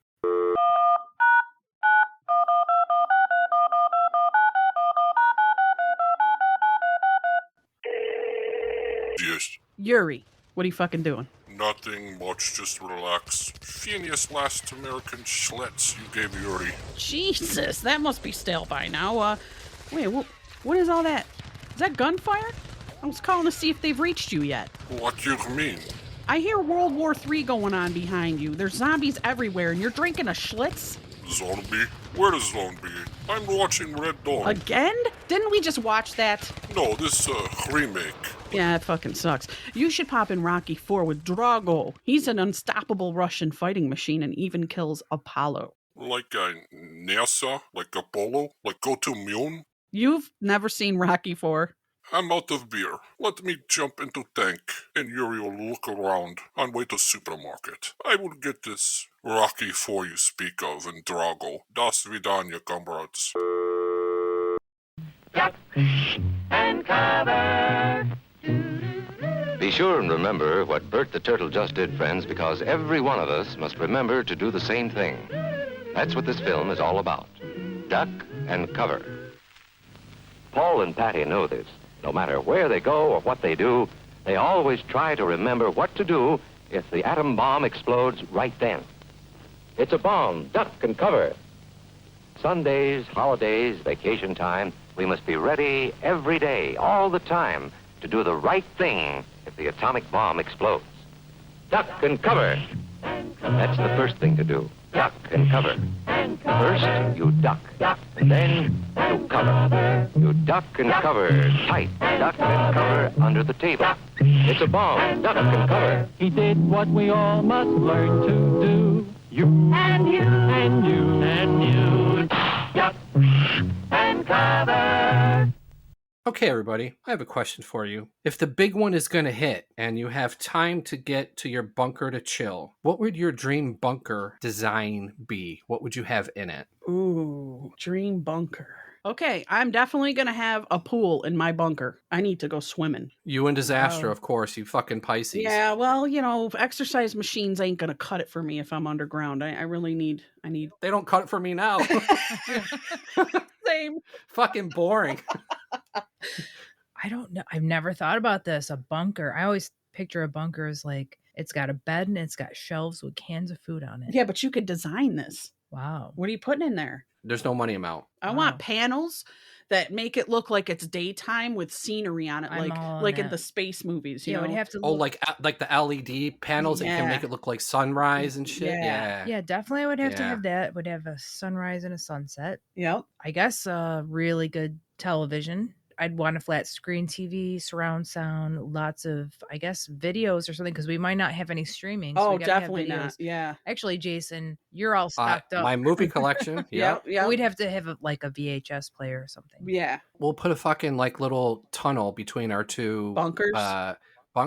Yes. Yuri, what are you fucking doing? Nothing much, just relax. Phineas last American Schlitz you gave Yuri. Jesus, that must be stale by now. Wait, what is all that? Is that gunfire? I was calling to see if they've reached you yet. What you mean? I hear World War III going on behind you. There's zombies everywhere, and you're drinking a Schlitz? Zombie? Where is zombie? I'm watching Red Dawn. Again? Didn't we just watch that? No, this remake. Yeah, it fucking sucks. You should pop in Rocky 4 with Drago. He's an unstoppable Russian fighting machine and even kills Apollo. Like NASA? Like Apollo? Like go to Moon? You've never seen Rocky 4? I'm out of beer. Let me jump into tank, and Yuri will look around on way to supermarket. I will get this Rocky 4 you speak of and Drago. Das vidanya, comrades. Duck and cover. Be sure and remember what Bert the Turtle just did, friends, because every one of us must remember to do the same thing. That's what this film is all about. Duck and cover. Paul and Patty know this. No matter where they go or what they do, they always try to remember what to do if the atom bomb explodes right then. It's a bomb, duck and cover. Sundays, holidays, vacation time, we must be ready every day, all the time, to do the right thing if the atomic bomb explodes. Duck and cover. That's the first thing to do. Duck and cover. First, you duck. And then you cover. You duck and cover tight. Duck and cover under the table. It's a bomb. Duck and cover. He did what we all must learn to do. You and you and you and you. Duck and cover. Okay, everybody, I have a question for you. If the big one is going to hit and you have time to get to your bunker to chill, what would your dream bunker design be? What would you have in it? Ooh, dream bunker. Okay, I'm definitely going to have a pool in my bunker. I need to go swimming. You and Disaster, Wow. of course, you fucking Pisces. Yeah, well, exercise machines ain't going to cut it for me if I'm underground. I really need... They don't cut it for me now. Same. Fucking boring. I don't know. I've never thought about this. A bunker. I always picture a bunker as like it's got a bed and it's got shelves with cans of food on it. Yeah, but you could design this. Wow. What are you putting in there? There's no money amount. I want panels that make it look like it's daytime with scenery on it, I'm all on like in that. the space movies. You Yeah, it know? would have to Oh, look. like the LED panels that you can Yeah. make it look like sunrise and shit. Yeah. Yeah, definitely I would have to Yeah. have that. Would have a sunrise and a sunset. Yep. I guess really good television. I'd want a flat screen TV, surround sound, lots of, I guess, videos or something, because we might not have any streaming. So Oh, we gotta have definitely not. videos. Yeah. Actually, Jason, you're all stocked up. My movie collection. Yeah. Yeah. We'd have to have a VHS player or something. Yeah. We'll put a fucking little tunnel between our two Bunkers.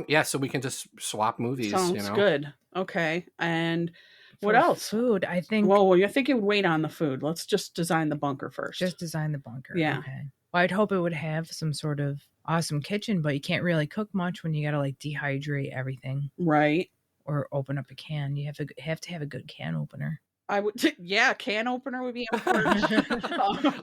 Yeah, so we can just swap movies. Sounds good. Okay. And what For else? Food, I think. Well, I think you would wait on the food. Let's just design the bunker first. Just design the bunker. Yeah. Okay. Well, I'd hope it would have some sort of awesome kitchen, but you can't really cook much when you got to dehydrate everything. Right. Or open up a can. You have to have a good can opener. I would, can opener would be important.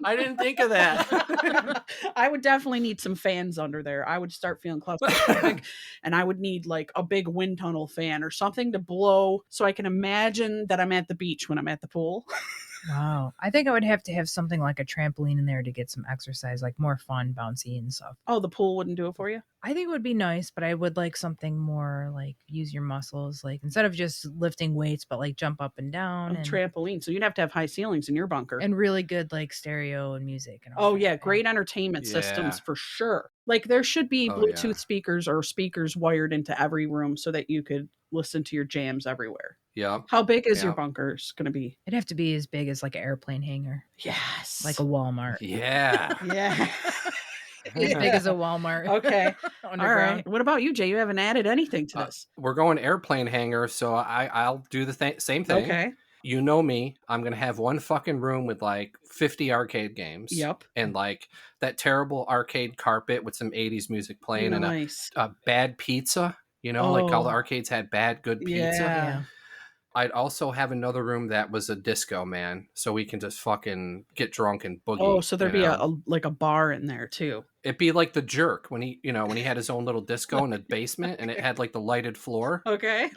I didn't think of that. I would definitely need some fans under there. I would start feeling claustrophobic, and I would need a big wind tunnel fan or something to blow so I can imagine that I'm at the beach when I'm at the pool. Wow. I think I would have to have something like a trampoline in there to get some exercise, more fun, bouncy and stuff. Oh, the pool wouldn't do it for you? I think it would be nice, but I would like something more use your muscles, instead of just lifting weights, but jump up and down. A trampoline. So you'd have to have high ceilings in your bunker. And really good stereo and music. And all Oh, that. yeah. Great entertainment systems for sure. There should be Bluetooth speakers or speakers wired into every room so that you could listen to your jams everywhere. Yeah. How big is your bunkers going to be? It'd have to be as big as an airplane hangar. Yes. Like a Walmart. Yeah. Yeah. As big as a Walmart. Okay. All Underground. right. What about you, Jay? You haven't added anything to this. We're going airplane hangar, so I'll do the same thing. Okay. You know me. I'm going to have one fucking room with 50 arcade games. Yep. And that terrible arcade carpet with some 80s music playing Nice. and a bad pizza. All the arcades had good pizza. Yeah. I'd also have another room that was a disco, man, so we can just fucking get drunk and boogie. Oh, so there'd be a bar in there too. It'd be like the Jerk when he had his own little disco in the basement and it had the lighted floor. Okay.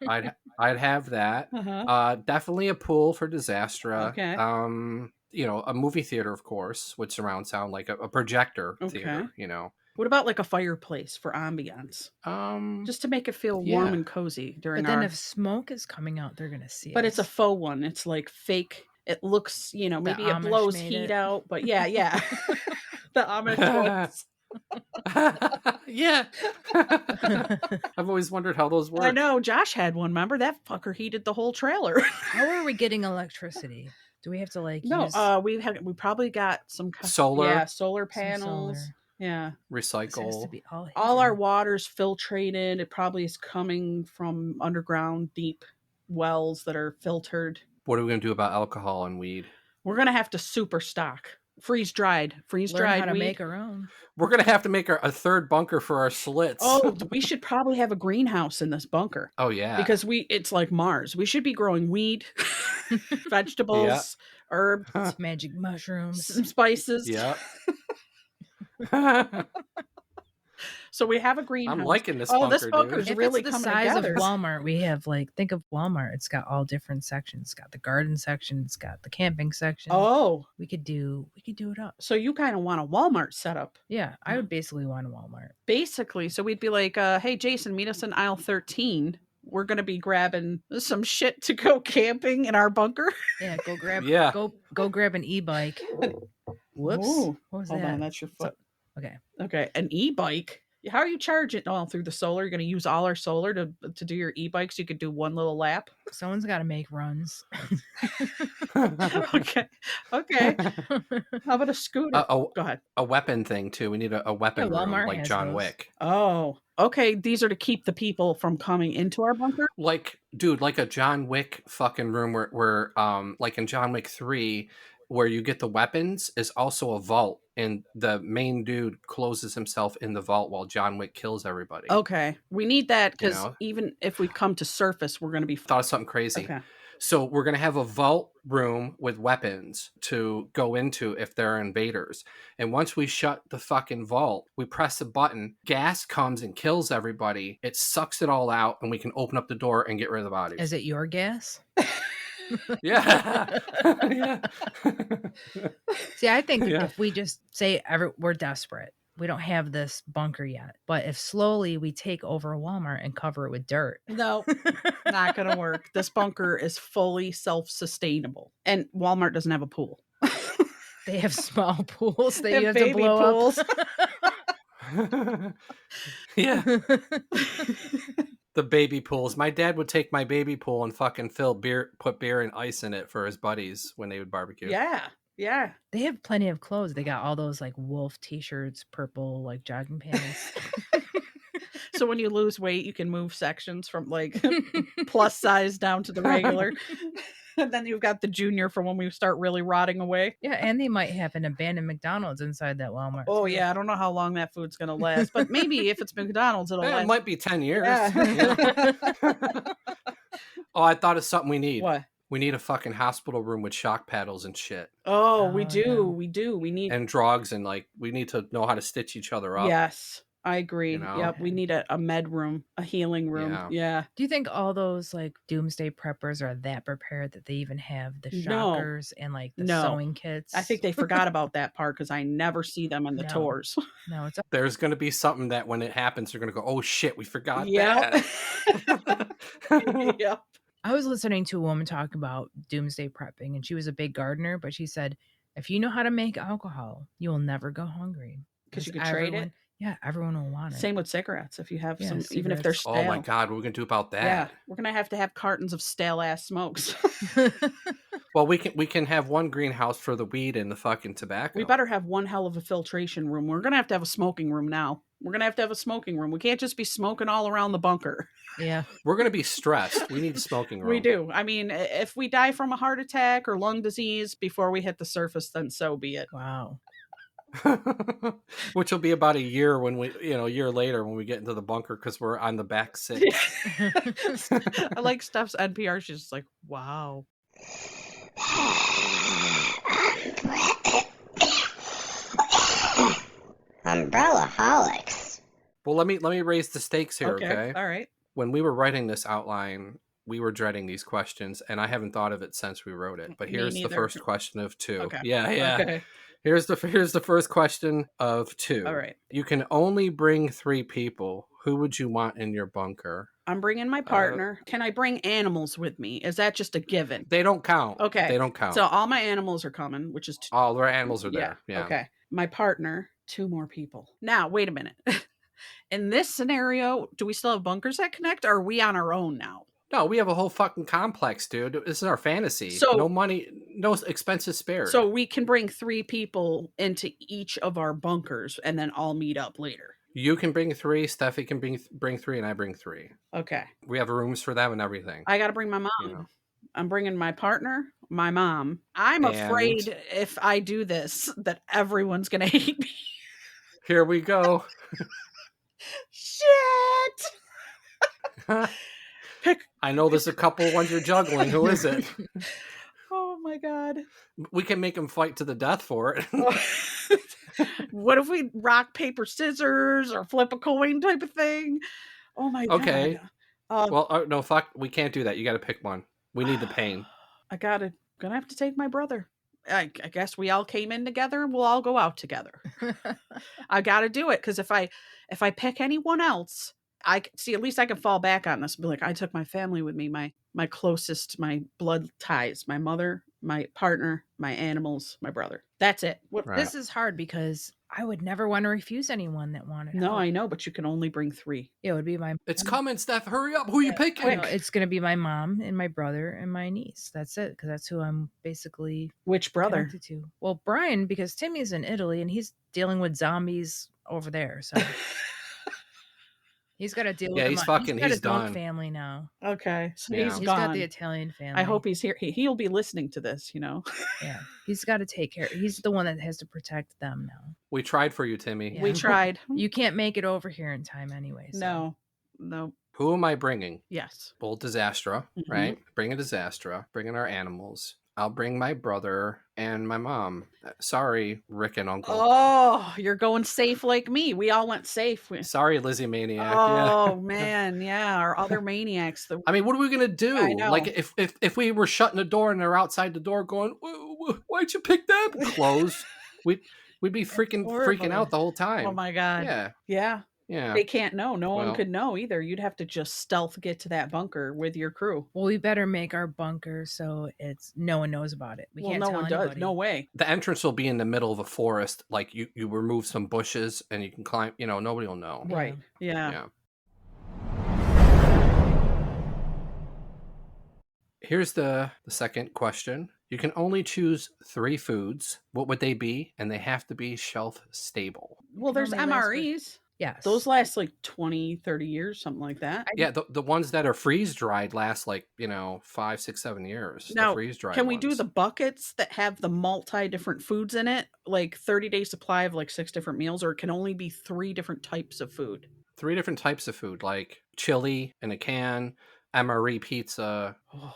I'd have that. Uh-huh. Definitely a pool for Disastra. Okay. A movie theater, of course, with surround sound, like a projector theater. What about a fireplace for ambiance? Just to make it feel warm and cozy during But then if smoke is coming out, they're gonna see But us. it's a faux one. It's fake. It looks, maybe it Amish blows made heat it. out. But yeah. The Amish ones. Yeah. I've always wondered how those work. I know. Josh had one. Remember that fucker heated the whole trailer. How are we getting electricity? Do we have to No, use we probably got some Solar. Yeah, solar some panels. solar? Yeah. This has to Recycle. be all All our hidden. water's filtrated. It probably is coming from underground deep wells that are filtered. What are we going to do about alcohol and weed? We're gonna have to super stock. Freeze dried Learn how to weed. make our own. We're going to have to make a third bunker for our slits. Oh, we should probably have a greenhouse in this bunker. Oh, yeah. Because it's like Mars. We should be growing weed, vegetables, herbs, Magic mushrooms. some spices. Yeah. So we have a greenhouse. I'm liking this Oh, this bunker, bunker dude. is If really it's the coming size together. of Walmart, we have think of Walmart. It's got all different sections. It's got the garden section. It's got the camping section. Oh, we could do it up. so you kind of want a Walmart setup. Yeah, I would basically want a Walmart. Basically, so we'd be like, hey, Jason, meet us in aisle 13. We're going to be grabbing some shit to go camping in our bunker. Yeah, go grab. Yeah. Go grab an e-bike. Whoops. Ooh, What was hold that? on, that's your foot. Okay. Okay, an e-bike. How are you charging? Oh, through the solar. You're going to use all our solar to do your e-bikes. You could do one little lap. Someone's got to make runs. Okay. How about a scooter? Go ahead. A weapon thing too. We need a weapon room Walmart like has John those. Wick. Oh, okay. These are to keep the people from coming into our bunker. Like, dude, like a John Wick fucking room where like in John Wick 3, where you get the weapons is also a vault, and the main dude closes himself in the vault while John Wick kills everybody. Okay, we need that because You know? even if we come to surface, we're going to be. Thought of something crazy. Okay. So we're going to have a vault room with weapons to go into if there are invaders. And once we shut the fucking vault, we press a button, gas comes and kills everybody. It sucks it all out, and we can open up the door and get rid of the bodies. Is it your gas? Yeah. Yeah. See, I think Yeah. if we just say we're desperate, we don't have this bunker yet. But if slowly we take over Walmart and cover it with dirt. No, not going to work. This bunker is fully self-sustainable. And Walmart doesn't have a pool. They have small pools that They you have have to baby blow pools. up. Yeah. The baby pools. My dad would take my baby pool and fucking put beer and ice in it for his buddies when they would barbecue. Yeah. Yeah. They have plenty of clothes. They got all those like wolf t-shirts, purple like jogging pants. So when you lose weight, you can move sections from like plus size down to the regular. And then you've got the junior for when we start really rotting away. Yeah, and they might have an abandoned McDonald's inside that Walmart. Oh, yeah. I don't know how long that food's going to last. But maybe if it's McDonald's, it'll last. It might be 10 years. Yeah. Oh, I thought of something we need. What? We need a fucking hospital room with shock paddles and shit. Oh, we do. yeah. We do. We need. And drugs, and like we need to know how to stitch each other up. Yes. I agree. You know? Yep. We need a med room, a healing room. Yeah. Do you think all those like doomsday preppers are that prepared that they even have the No. shockers and like the No. sewing kits? I think they forgot about that part because I never see them in the No. tours. No, it's There's going to be something that when it happens, they're going to go, oh shit, we forgot Yep. that. Yep. I was listening to a woman talk about doomsday prepping, and she was a big gardener, but she said, if you know how to make alcohol, you will never go hungry. Because you could trade it. Yeah, everyone will want it. Same with cigarettes. If you have Yeah, some, even if they're cigarettes. stale. Oh my God, what are we going to do about that? Yeah, we're gonna have to have cartons of stale ass smokes. Well, we can have one greenhouse for the weed and the fucking tobacco. We better have one hell of a filtration room. We're gonna have to have a smoking room now. We're gonna have to have a smoking room. We can't just be smoking all around the bunker. Yeah. We're going to be stressed. We need a smoking room. We do. I mean, if we die from a heart attack or lung disease before we hit the surface, then so be it. Wow. Which will be about a year a year later when we get into the bunker because we're on the back six. I like Steph's NPR. She's just like, wow. Umbrella-holics. Well, let me raise the stakes here, Okay. okay? All right. When we were writing this outline, we were dreading these questions, and I haven't thought of it since we wrote it. But Me here's the neither. first question of two. Okay. Yeah. Okay. Here's the first question of two. All right. You can only bring 3 people. Who would you want in your bunker? I'm bringing my partner. Can I bring animals with me? Is that just a given? They don't count. Okay. They don't count. So all my animals are coming, which is all their animals are there. Yeah. Okay. My partner, 2 more people. Now, wait a minute. In this scenario, do we still have bunkers that connect, or are we on our own now? No, we have a whole fucking complex, dude. This is our fantasy. So- no money, no expenses spared. So we can bring 3 people into each of our bunkers and then all meet up later. you can bring 3, Steffi can bring 3, and I bring 3. Okay. We have rooms for them and everything. I got to bring my mom. You know. I'm bringing my partner, my mom. I'm And- afraid if I do this that everyone's going to hate me. Here we go. Shit! I know there's a couple ones you're juggling. Who is it? Oh my God. We can make them fight to the death for it. What if we rock, paper, scissors or flip a coin type of thing? Oh my God. Okay. Well, no, fuck. We can't do that. You got to pick one. We need the pain. Gonna have to take my brother. I guess we all came in together and we'll all go out together. I got to do it because if I pick anyone else, at least I can fall back on this and be like, I took my family with me, my closest, my blood ties, my mother, my partner, my animals, my brother. That's it. This is hard because I would never want to refuse anyone that wanted No, help. I know, but you can only bring 3. It would be my It's coming, Steph. Hurry up. Who you picking? No, it's going to be my mom and my brother and my niece. That's it, because that's who I'm basically Which brother? connected to. Well, Brian, because Timmy's in Italy and he's dealing with zombies over there, so he's got to deal with. He's got his own done. family now. Okay, so Yeah. he's He's gone. got the Italian family. I hope he's here. He'll be listening to this, you know. Yeah, he's got to take care. He's the one that has to protect them now. We tried for you, Timmy. Yeah. We tried. You can't make it over here in time anyway. So. No. Who am I bringing? Yes. Old Disastra, right? Bring a Disastra. Bringing our animals. I'll bring my brother and my mom. Sorry, Rick and Uncle. Oh, you're going safe like me. We all went safe. Sorry, Lizzie Maniac. Oh man, yeah, our other maniacs. I mean, what are we gonna do? I know. Like, if we were shutting the door and they're outside the door going, "Why'd you pick them?" Closed. We'd be freaking out the whole time. Oh my god. Yeah. They can't know. No one Well- could know either. You'd have to just stealth get to that bunker with your crew. Well, we better make our bunker so it's no one knows about it. We can't no tell one anybody. does. No way. The entrance will be in the middle of a forest. Like you remove some bushes and you can climb. You know, nobody will know. Right. Yeah. Here's the second question. You can only choose 3 foods. What would they be? And they have to be shelf stable. Well, there's only last for- MREs. Yes. Those last like 20, 30 years, something like that. Yeah, the ones that are freeze dried last like 5, 6, 7 years. Now, the freeze dried. can we do the buckets that have the multi different foods in it, like 30-day supply of like 6 different meals, or it can only be 3 different types of food? 3 different types of food, like chili in a can, MRE pizza. Wow.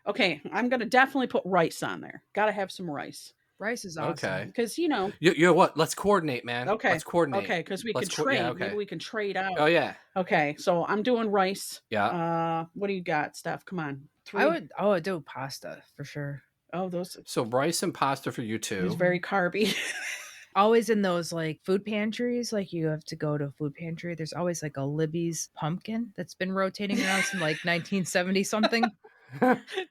Okay, I'm gonna definitely put rice on there. Gotta have some rice. Rice is awesome. Okay. Because you You're what? Let's coordinate, man. Okay. Let's coordinate. Okay, because we Let's could trade. yeah, okay. Maybe we can trade out. Oh yeah. Okay, so I'm doing rice. Yeah. What do you got, Steph? Come on. 3. I would do pasta for sure. Oh, those. So rice and pasta for you two. It's very carby. Always in those like food pantries, like you have to go to a food pantry. There's always like a Libby's pumpkin that's been rotating around since like 1970 something.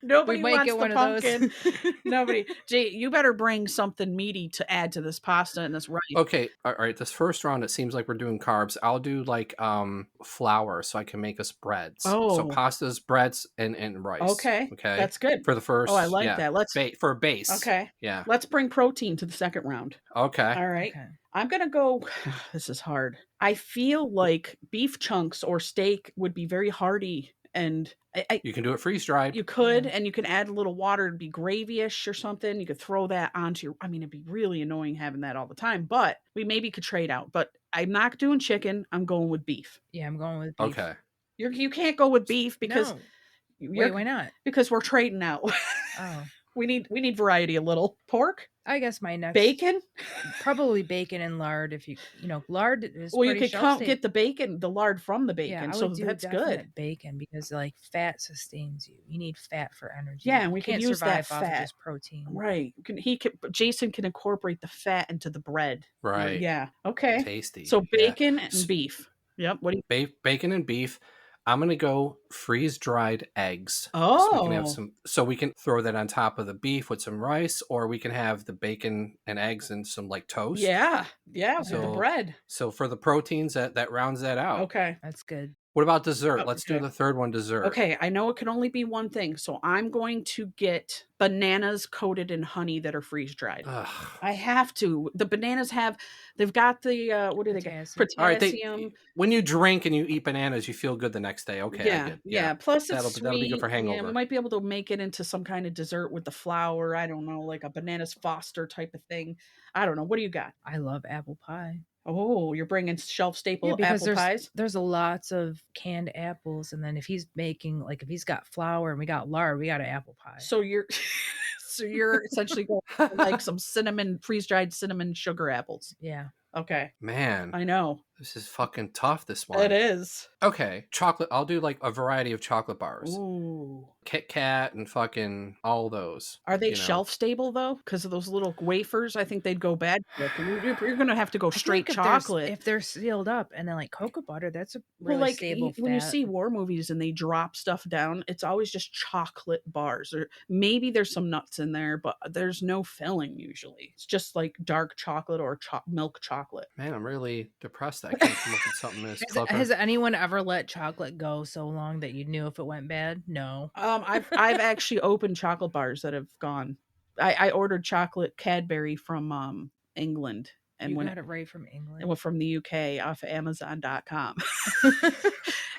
Nobody We might wants get the one of pumpkin. those. Nobody. Jay, you better bring something meaty to add to this pasta and this rice. Okay, all right. This first round, it seems like we're doing carbs. I'll do like flour, so I can make us breads. So Oh. pastas, breads, and rice. Okay. Okay. That's good. For the first. Oh, I like yeah, that. Let's. for a base. Okay. Yeah. Let's bring protein to the second round. Okay. All right. Okay. I'm going to go. This is hard. I feel like beef chunks or steak would be very hearty. And You can do it freeze dried. you could, and you can add a little water to be gravy-ish or something. You could throw that onto your. I mean, it'd be really annoying having that all the time, but we maybe could trade out. But I'm not doing chicken. I'm going with beef. Yeah, I'm going with beef. Okay. You can't go with beef because No. Wait, why not? because we're trading out. Oh, we need variety a little. Pork, I guess my next bacon. probably bacon and lard. If lard is Well, you pretty could shelf-stable. get the bacon, the lard from the Yeah, bacon, I so would do that's good. definite bacon because like fat sustains you. You need fat for energy. Yeah, and You we could can't use that survive off fat. of just protein. Right. Jason can incorporate the fat into the bread. Right. Yeah. Okay. Tasty. So yeah. bacon and beef. Yep. What do you? Bacon and beef. I'm gonna go freeze dried eggs. Oh. So we can have some. So we can throw that on top of the beef with some rice, or we can have the bacon and eggs and some like toast. Yeah. Yeah. With the So- bread. So for the proteins, that rounds that out. Okay. That's good. What about dessert? Let's do Okay. the third one, dessert. Okay. I know it can only be one thing, so I'm going to get bananas coated in honey that are freeze dried. Ugh. I have to. The bananas they've got the what do they get? Potassium. All right. Potassium. When you drink and you eat bananas, you feel good the next day. Okay. I Yeah, get- yeah. Plus, it's That'll sweet. be good for Yeah, hangover. we might be able to make it into some kind of dessert with the flour. I don't know, like a bananas Foster type of thing. I don't know. What do you got? I love apple pie. Oh, you're bringing shelf staple Yeah, because apple pies. there's a lots of canned apples, and then if he's if he's got flour and we got lard, we got an apple pie. So you're, so you're essentially going for like some freeze dried cinnamon sugar apples. Yeah. Okay, Man, I know. This is fucking tough, this one. It is. Okay, chocolate. I'll do like a variety of chocolate bars. Ooh. Kit Kat and fucking all those. Are they you know. shelf stable though? Because of those little wafers, I think they'd go bad. You're going to have to go I feel straight like chocolate. if they're sealed up, and then like cocoa butter, that's a Well, really like stable when you fat. see war movies and they drop stuff down, it's always just chocolate bars. Or maybe there's some nuts in there, but there's no filling usually. It's just like dark chocolate or milk chocolate. Man, I'm really depressed. I can't come up with something as clever. Has anyone ever let chocolate go so long that you knew if it went bad? No. I've actually opened chocolate bars that have gone. I ordered chocolate Cadbury from England. And You when got it right from England. It went from the UK off of Amazon.com.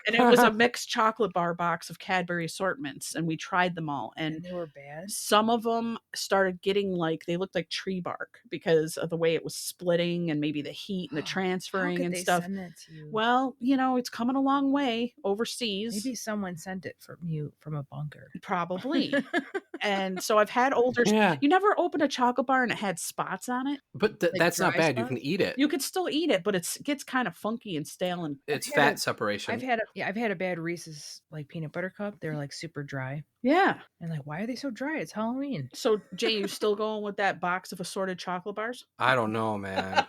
And it was a mixed chocolate bar box of Cadbury assortments. And we tried them all. And they were bad. some of them started getting like, they looked like tree bark because of the way it was splitting and maybe the heat and the transferring How could and they stuff. send that to you? Well, it's coming a long way overseas. Maybe someone sent it from you from a bunker. Probably. And so I've had older. Yeah. You never opened a chocolate bar and it had spots on it? But Like that's not dry bad. You spots? can eat it. You could still eat it, but it gets kind of funky and stale. And It's had fat a- separation. I've had a bad Reese's like peanut butter cup. They're like super dry. yeah. And like, why are they so dry? It's Halloween. So Jay, you still going with that box of assorted chocolate bars? I don't know, man.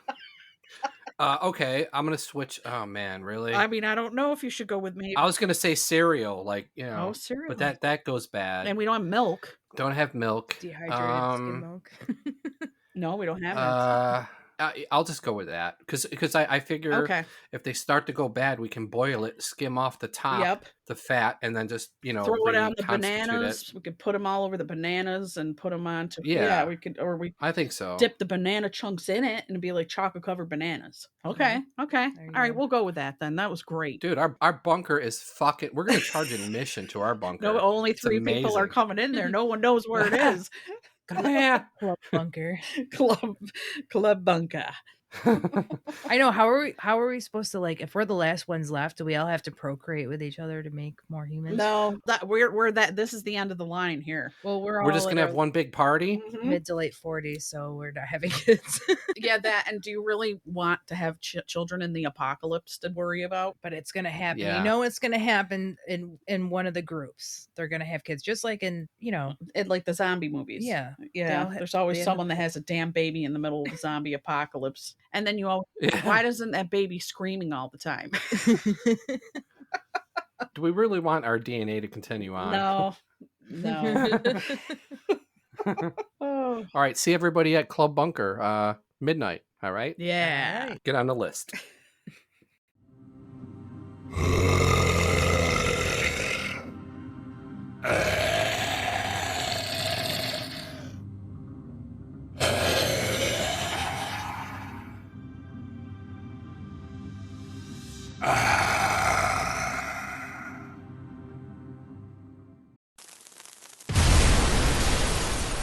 Okay, I'm gonna switch. Oh man, really? I mean, I don't know if you should go with me. I was gonna say cereal, like Oh, cereal. but that goes bad. And we don't have milk. Don't have milk. Dehydrated skim milk. No, we don't have I'll just go with that because I figure Okay. if they start to go bad, we can boil it, skim off the top, Yep. the fat, and then just Throw it on the reconstitute bananas. it. We could put them all over the bananas and put them onto. Yeah. we could, or we I think so. dip the banana chunks in it and it'd be like chocolate covered bananas. Okay. Okay. There you All right. go. We'll go with that then. That was great. Dude, our bunker is fucking. We're gonna charge admission to our bunker. No, only It's 3 people are amazing. coming in there. No one knows where it is. Yeah. Club bunker. Club bunker. I know. How are we supposed to, like, if we're the last ones left, do we all have to procreate with each other to make more humans? No, that we're that. This is the end of the line here. Well, we're We're just all gonna in have our one big party. mid to late 40s, so we're not having kids. Yeah, that. And do you really want to have children in the apocalypse to worry about? But it's gonna happen. Yeah. You know, it's gonna happen in one of the groups. They're gonna have kids, just like in In like the zombie movies. Yeah. Yeah. They'll There's always they someone that has a damn baby in the middle of the zombie apocalypse. And then you always, Yeah. why doesn't that baby screaming all the time? Do we really want our DNA to continue on? No. No. Oh. All right. See everybody at Club Bunker, midnight. All right. Yeah. Get on the list.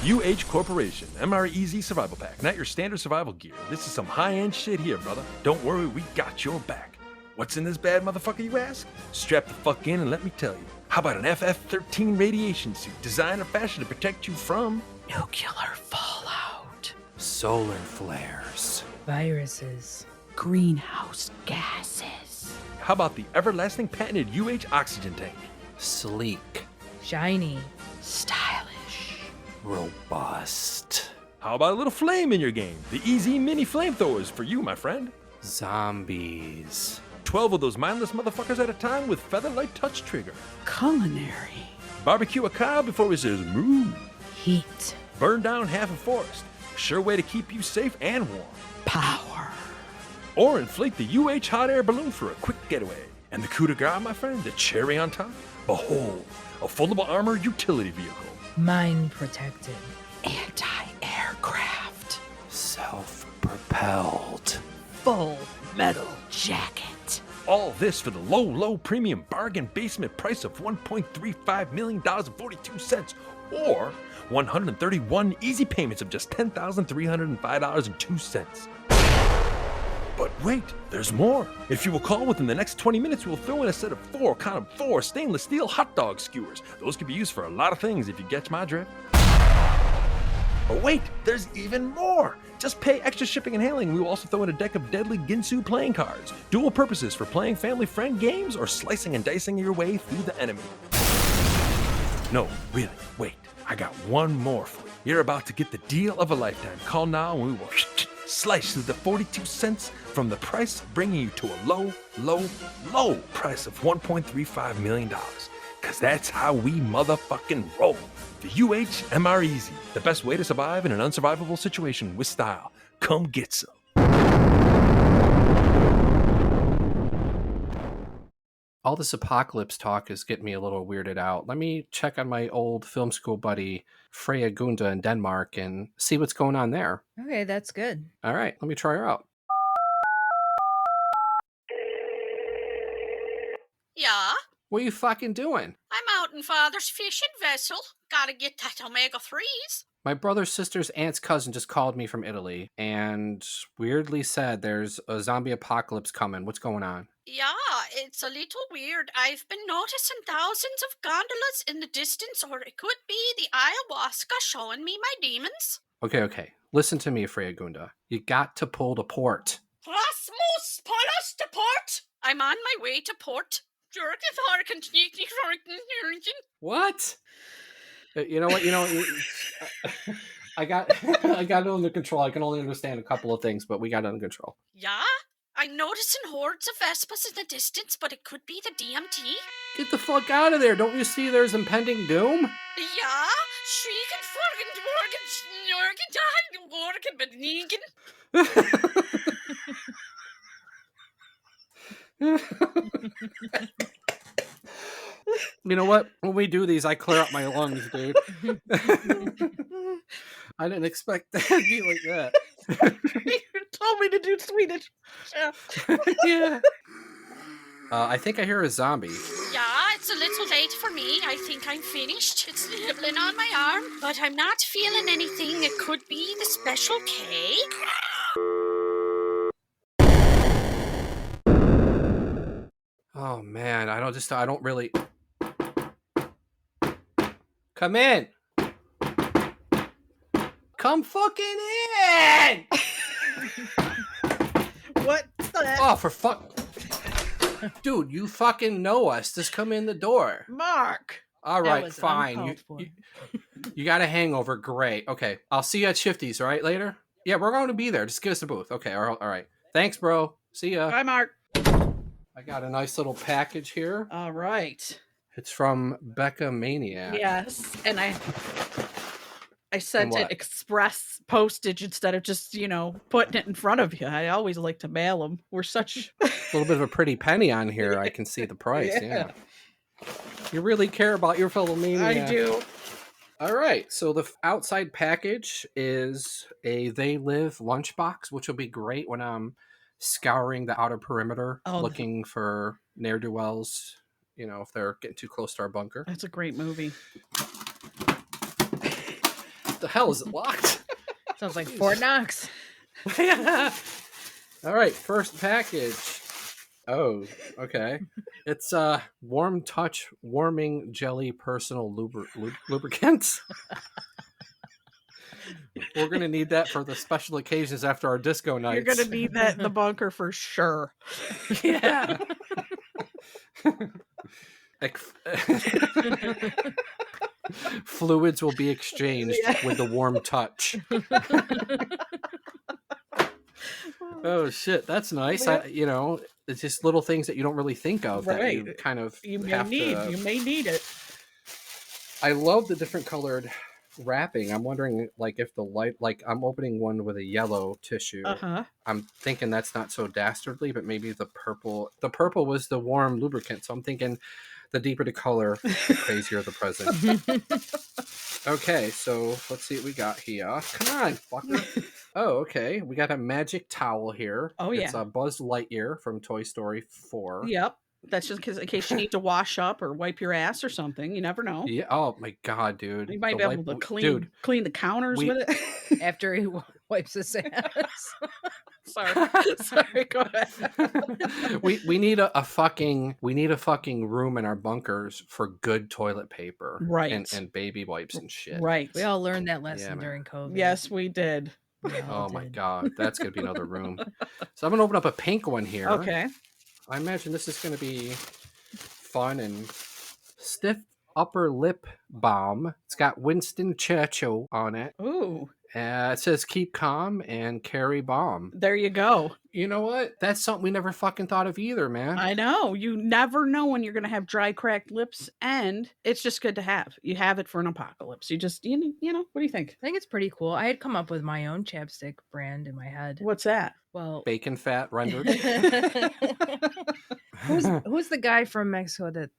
UH Corporation, MREZ Survival Pack. Not your standard survival gear. This is some high-end shit here, brother. Don't worry, we got your back. What's in this bad motherfucker, you ask? Strap the fuck in and let me tell you. How about an FF-13 radiation suit designed and fashioned to protect you from Nuclear fallout. Solar flares. viruses. Greenhouse gases. How about the everlasting patented UH oxygen tank? Sleek. Shiny. Stylish. Robust. How about a little flame in your game? The easy mini flamethrowers for you, my friend. Zombies. 12 of those mindless motherfuckers at a time with featherlight touch trigger. Culinary. Barbecue a cow before it says moo. Heat. Burn down half a forest. Sure way to keep you safe and warm. Power. Or inflate the UH hot air balloon for a quick getaway. And the coup de grace, my friend, the cherry on top? Behold, a foldable armor utility vehicle. Mind protected. Anti-aircraft. Self-propelled. Full metal jacket. All this for the low, low premium bargain basement price of $1.35 million and 42 cents, or 131 easy payments of just $10,305.02. But wait, there's more. If you will call within the next 20 minutes, we'll throw in a set of four stainless steel hot dog skewers. Those could be used for a lot of things if you catch my drift. But wait, there's even more! Just pay extra shipping and handling. We will also throw in a deck of deadly Ginsu playing cards. Dual purposes for playing family friend games or slicing and dicing your way through the enemy. No, really, wait. I got one more for you. You're about to get the deal of a lifetime. Call now and we will slice through the 42 cents from the price, bringing you to a low, low, low price of $1.35 million. Cause that's how we motherfucking roll. The UHMR Easy, the best way to survive in an unsurvivable situation with style. Come get some. All this apocalypse talk is getting me a little weirded out. Let me check on my old film school buddy Freya Gunda in Denmark and see what's going on there. Okay, that's good. All right, let me try her out. Yeah? What are you fucking doing? I'm out in Father's fishing vessel. Gotta get that omega-3s. My brother's sister's aunt's cousin just called me from Italy and weirdly said there's a zombie apocalypse coming. What's going on? Yeah, it's a little weird. I've been noticing thousands of gondolas in the distance, or it could be the ayahuasca showing me my demons. Okay. Listen to me, Freya Gunda. You got to pull to port. Rasmus, pull us to port! I'm on my way to port. What? You know what? I got it under control. I can only understand a couple of things, but we got it under control. Yeah? I'm noticing hordes of Vespas in the distance, but it could be the DMT. Get the fuck out of there. Don't you see there's impending doom? Yeah? Shrieking, Morgan, but Negan. You know what? When we do these, I clear up my lungs, dude. I didn't expect that to be like that. You told me to do Swedish. Yeah. I think I hear a zombie. Yeah, it's a little late for me. I think I'm finished. It's nibbling on my arm, but I'm not feeling anything. It could be the special cake. Oh man, I don't really. Come in. Come fucking in. What the? Oh, for fuck. Dude, you fucking know us. Just come in the door. Mark. All That right, was fine. uncalled for. You got a hangover. Great. Okay. I'll see you at Shifty's, right? Later? Yeah, we're going to be there. Just give us a booth. Okay. All right. Thanks, bro. See ya. Bye, Mark. I got a nice little package here. All right. It's from Becca Maniac. Yes. And I sent And it what? express postage instead of just, putting it in front of you. I always like to mail them. We're such... A little bit of a pretty penny on here. I can see the price. Yeah. You really care about your fellow maniac. I do. All right. So the outside package is a They Live lunchbox, which will be great when I'm scouring the outer perimeter, looking for ne'er-do-wells, if they're getting too close to our bunker. That's a great movie. The hell is it locked? Sounds like Fort Knox. All right, first package. Oh, okay. It's Warm Touch Warming Jelly Personal Lubricants. We're going to need that for the special occasions after our disco nights. You're going to need that in the bunker for sure. Yeah. Fluids will be exchanged with the warm touch. Oh shit, that's nice. It's just little things that you don't really think of that you kind of you may have need. to... You may need it. I love the different colored wrapping. I'm wondering, if the light, I'm opening one with a yellow tissue. I'm thinking that's not so dastardly, but maybe the purple. The purple was the warm lubricant, so I'm thinking the deeper the color, the crazier the present. Okay, so let's see what we got here. Come on, fucker. Oh, okay. We got a magic towel here. Oh, yeah. It's a Buzz Lightyear from Toy Story 4. Yep. That's just in case you need to wash up or wipe your ass or something. You never know. Yeah. Oh my god, dude. You might be able to clean the counters with it after he wipes his ass. Sorry, go ahead. we need a fucking room in our bunkers for good toilet paper, Right. and baby wipes and shit. Right. We all learned that Yeah, lesson man. during COVID. Yes, we did. Oh my god, that's gonna be another room. So I'm gonna open up a pink one here. Okay. I imagine this is gonna be fun and stiff upper lip balm. It's got Winston Churchill on it. Ooh. It says keep calm and carry bomb. There you go. You know what? That's something we never fucking thought of either, man. I know. You never know when you're going to have dry, cracked lips, and it's just good to have. You have it for an apocalypse. You know, what do you think? I think it's pretty cool. I had come up with my own chapstick brand in my head. What's that? Well, Bacon fat rendered. who's the guy from Mexico that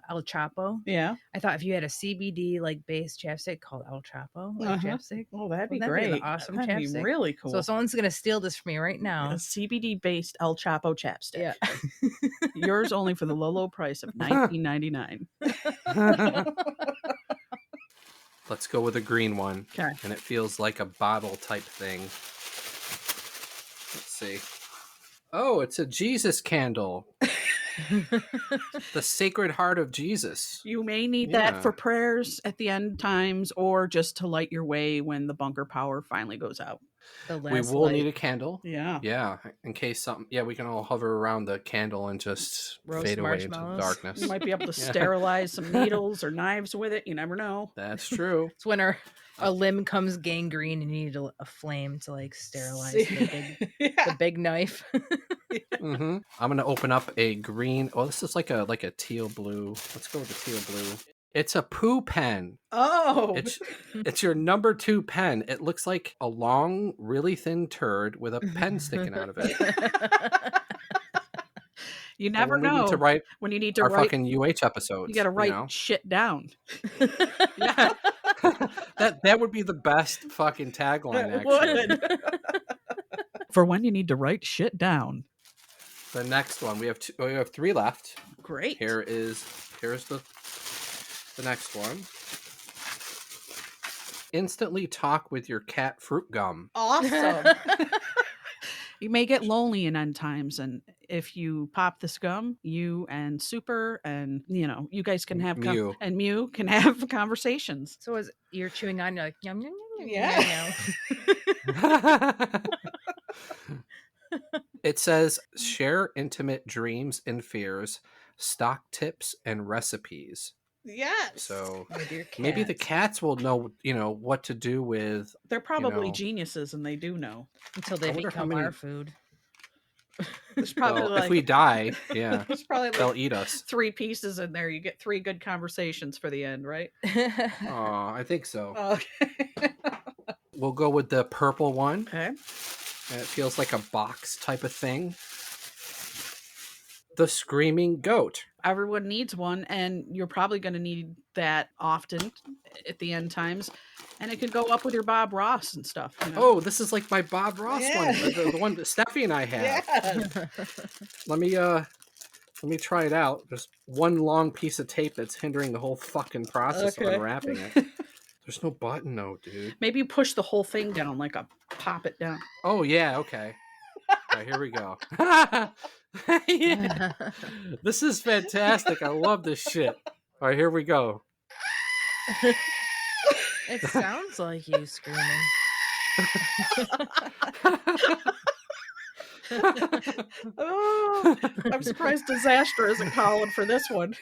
El Chapo? Yeah. I thought if you had a CBD like based chapstick called El Chapo chapstick. Oh, that'd be Wouldn't that great. an awesome That'd chapstick. be really cool. So someone's gonna steal this from me right now. A CBD based El Chapo chapstick. Yeah. Yours only for the low price of $19.99. Let's go with a green one. Okay. And it feels like a bottle type thing. Let's see. Oh, it's a Jesus candle. The Sacred Heart of Jesus. You may need Yeah. that for prayers at the end times or just to light your way when the bunker power finally goes out. The We last will light. need a candle. Yeah. Yeah, in case something. Yeah, we can all hover around the candle and just Roast fade away into the marshmallows. darkness. You might be able to Yeah. sterilize some needles or knives with it. You never know. That's true. It's when a limb comes gangrene and you need a flame to like sterilize the big knife. I'm gonna open up a green. Oh, this is like a teal blue. Let's go with the teal blue. It's a poo pen. Oh, It's your number 2 pen. It looks like a long, really thin turd with a pen sticking out of it. you never when we need know to write when you need to our write. fucking UH episodes. You got to write know? shit down. Yeah. that would be the best fucking tagline. It Actually, would. For when you need to write shit down. the next one we have 3 left. Great. Here's the next one. Instantly talk with your cat fruit gum. Awesome. You may get lonely in end times, and if you pop this gum, you and Super and you guys can have Mew. and Mew can have conversations. So as you're chewing on, you're like yum yum yum yum. Yeah. It says share intimate dreams and fears, stock tips and recipes. Yes. So With your maybe the cats. cats will know, what to do with. They're probably know. geniuses, and they do know. Until they I wonder how become many- our food. There's probably Well, like if we die, yeah, there's probably like they'll eat us. 3 pieces in there. You get 3 good conversations for the end, right? Oh, I think so. Okay. We'll go with the purple one. Okay. And it feels like a box type of thing. The screaming goat. Everyone needs one, and you're probably going to need that often at the end times. And it could go up with your Bob Ross and stuff. Oh, this is like my Bob Ross Yeah. one, the one that Steffi and I have. Yes. Let me try it out. There's one long piece of tape that's hindering the whole fucking process of Okay. unwrapping it. There's no button though, dude. Maybe you push the whole thing down, like a pop it down. Oh yeah, okay. All right, here we go. Yeah. This is fantastic. I love this shit. All right, here we go. It sounds like you screaming. Oh, I'm surprised Disaster isn't calling for this one.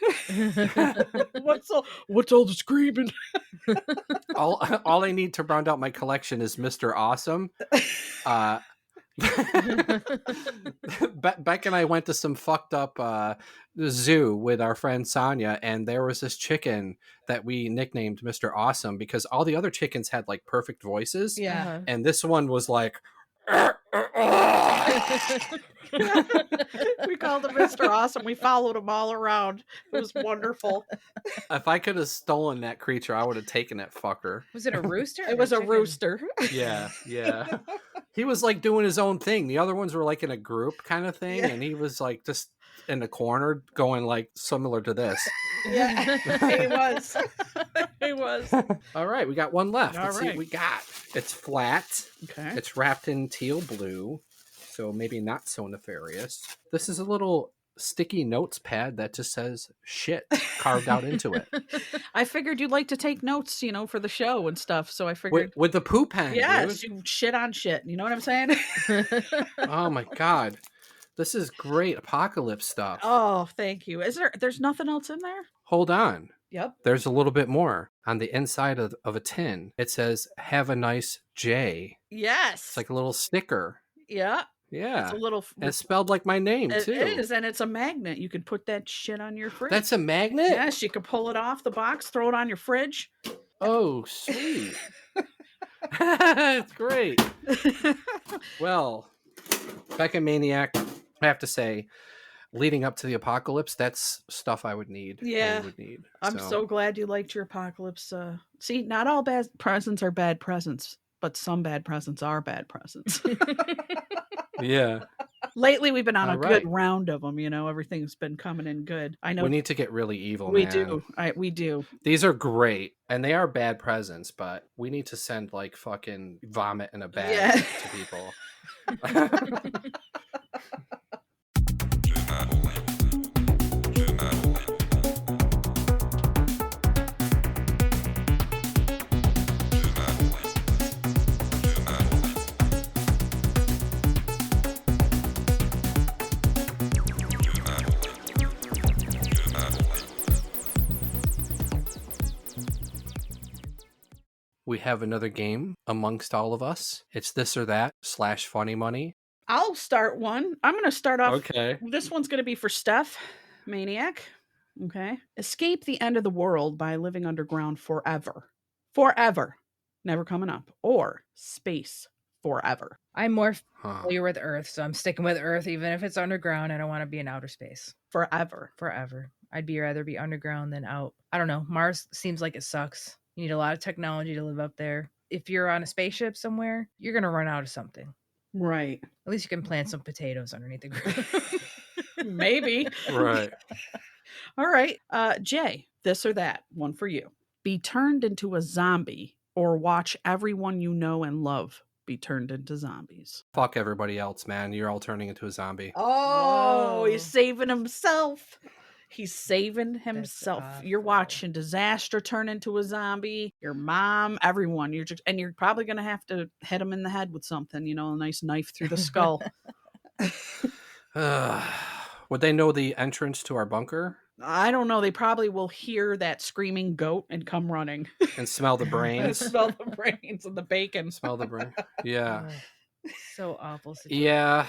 What's all the screaming? All I need to round out my collection is Mr. Awesome. Beck and I went to some fucked up zoo with our friend Sonia, and there was this chicken that we nicknamed Mr. Awesome because all the other chickens had like perfect voices. Yeah. And this one was like We called him Mr. Awesome. We followed him all around. It was wonderful. if I could have stolen that creature, I would have taken that fucker. Was it a rooster? It was a rooster. Yeah. He was like doing his own thing. The other ones were like in a group kind of thing, and he was like just in the corner going like similar to this. Yeah, he was. He was. All right, we got one left. All Let's see right. what we got. It's flat. Okay. It's wrapped in teal blue. so maybe not so nefarious. This is a little sticky notes pad that just says shit carved out into it. I figured you'd like to take notes, for the show and stuff. So I figured. With the poo pen, Yes, dude. you shit on shit. You know what I'm saying? Oh my God. This is great apocalypse stuff. Oh, thank you. There's nothing else in there? Hold on. Yep. There's a little bit more. On the inside of a tin, it says, have a nice J. Yes. It's like a little sticker. Yeah. Yeah. It's a little. And it's spelled like my name, too. It is, and it's a magnet. You can put that shit on your fridge. That's a magnet? Yes, you can pull it off the box, throw it on your fridge. Oh, sweet. It's great. Well, Becca Maniac, I have to say, leading up to the apocalypse, that's stuff I would need. Yeah. I'm so glad you liked your apocalypse. See, not all bad presents are bad presents, but some bad presents are bad presents. Yeah. Lately, we've been on a Right. good round of them. Everything's been coming in good. I know We need to get really evil, we man. do. We do. These are great, and they are bad presents, but we need to send like fucking vomit in a bag to people. We have another game amongst all of us. It's this or that / funny money. I'll start one. I'm going to start off. Okay. This one's going to be for Steph, Maniac. Okay. Escape the end of the world by living underground forever. Forever. Never coming up. Or space forever. I'm more familiar with Earth, so I'm sticking with Earth, even if it's underground. I don't want to be in outer space. Forever. Forever. I'd rather be underground than out. I don't know. Mars seems like it sucks. You need a lot of technology to live up there. If you're on a spaceship somewhere, you're going to run out of something. Right. At least you can plant some potatoes underneath the ground. Maybe. Right. All right. Jay, this or that. One for you. Be turned into a zombie or watch everyone you know and love be turned into zombies. Fuck everybody else, man. You're all turning into a zombie. Oh, he's saving himself. He's saving himself. You're watching disaster turn into a zombie. Your mom, everyone. You're probably gonna have to hit him in the head with something. A nice knife through the skull. Would they know the entrance to our bunker? I don't know. They probably will hear that screaming goat and come running. And smell the brains? Smell the brains and the bacon. Smell the brain. Yeah. So awful situation. Yeah.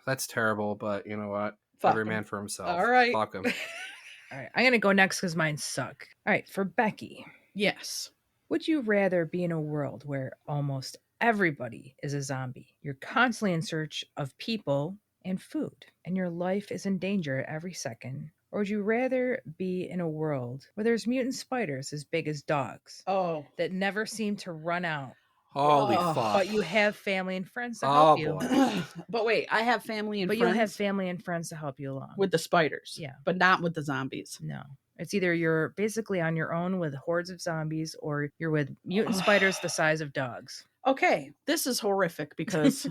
That's terrible, but you know what? Fuck Every 'em. man for himself. All right. Fuck him. All right. I'm going to go next because mine suck. All right. For Becky. Yes. Would you rather be in a world where almost everybody is a zombie? You're constantly in search of people and food, and your life is in danger every second. Or would you rather be in a world where there's mutant spiders as big as dogs? Oh. That never seem to run out. Holy fuck. But you have family and friends to help you. Boy. But wait, I have family and But friends. you'll have family and friends to help you along. With the spiders. Yeah. But not with the zombies. No. It's either you're basically on your own with hordes of zombies or you're with mutant spiders the size of dogs. Okay, this is horrific because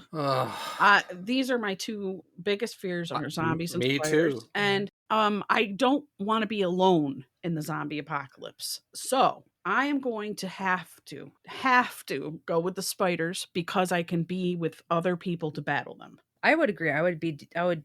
these are my two biggest fears are zombies and me spiders. too. And I don't want to be alone in the zombie apocalypse. So I am going to have to go with the spiders because I can be with other people to battle them. I would agree. I would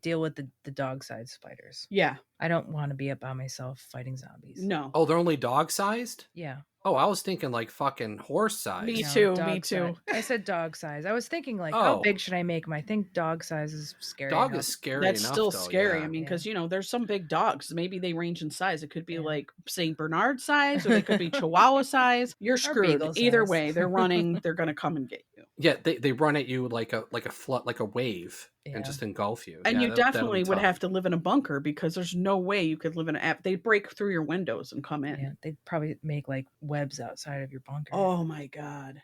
deal with the dog-sized spiders. Yeah. I don't want to be up by myself fighting zombies. No. Oh, they're only dog sized? Yeah. Oh, I was thinking like fucking horse size. Me No, too. dog Me too. size. I said dog size. I was thinking like, how Oh. big should I make them? I think dog size is scary. Dog enough. is scary That's enough, still though, scary. yeah. I mean, because there's some big dogs. Maybe they range in size. It could be like Saint Bernard size, or they could be Chihuahua size. You're screwed. beagle Either size. way, they're running. They're gonna come and get you. Yeah, they run at you like a flood, like a wave, Yeah. and just engulf you. And Yeah, you that'll be definitely would tough. have to live in a bunker because there's no way you could live in an app. They'd break through your windows and come in. Yeah, they'd probably make like webs outside of your bunker. Oh my god.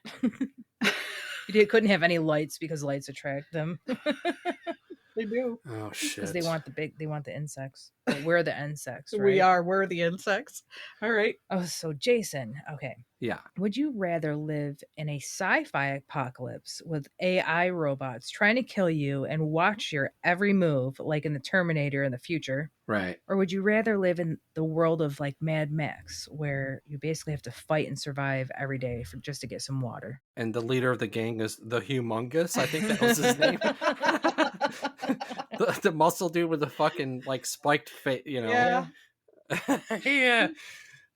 You couldn't have any lights because lights attract them. They do. Oh shit. Because they want the insects. But we're the insects, right? We're the insects. All right. Oh, so Jason, okay. Yeah. Would you rather live in a sci-fi apocalypse with AI robots trying to kill you and watch your every move, like in the Terminator in the future? Right. Or would you rather live in the world of like Mad Max, where you basically have to fight and survive every day just to get some water? And the leader of the gang is the Humongous. I think that was his name. the muscle dude with the fucking like spiked face, you know. Yeah. Yeah.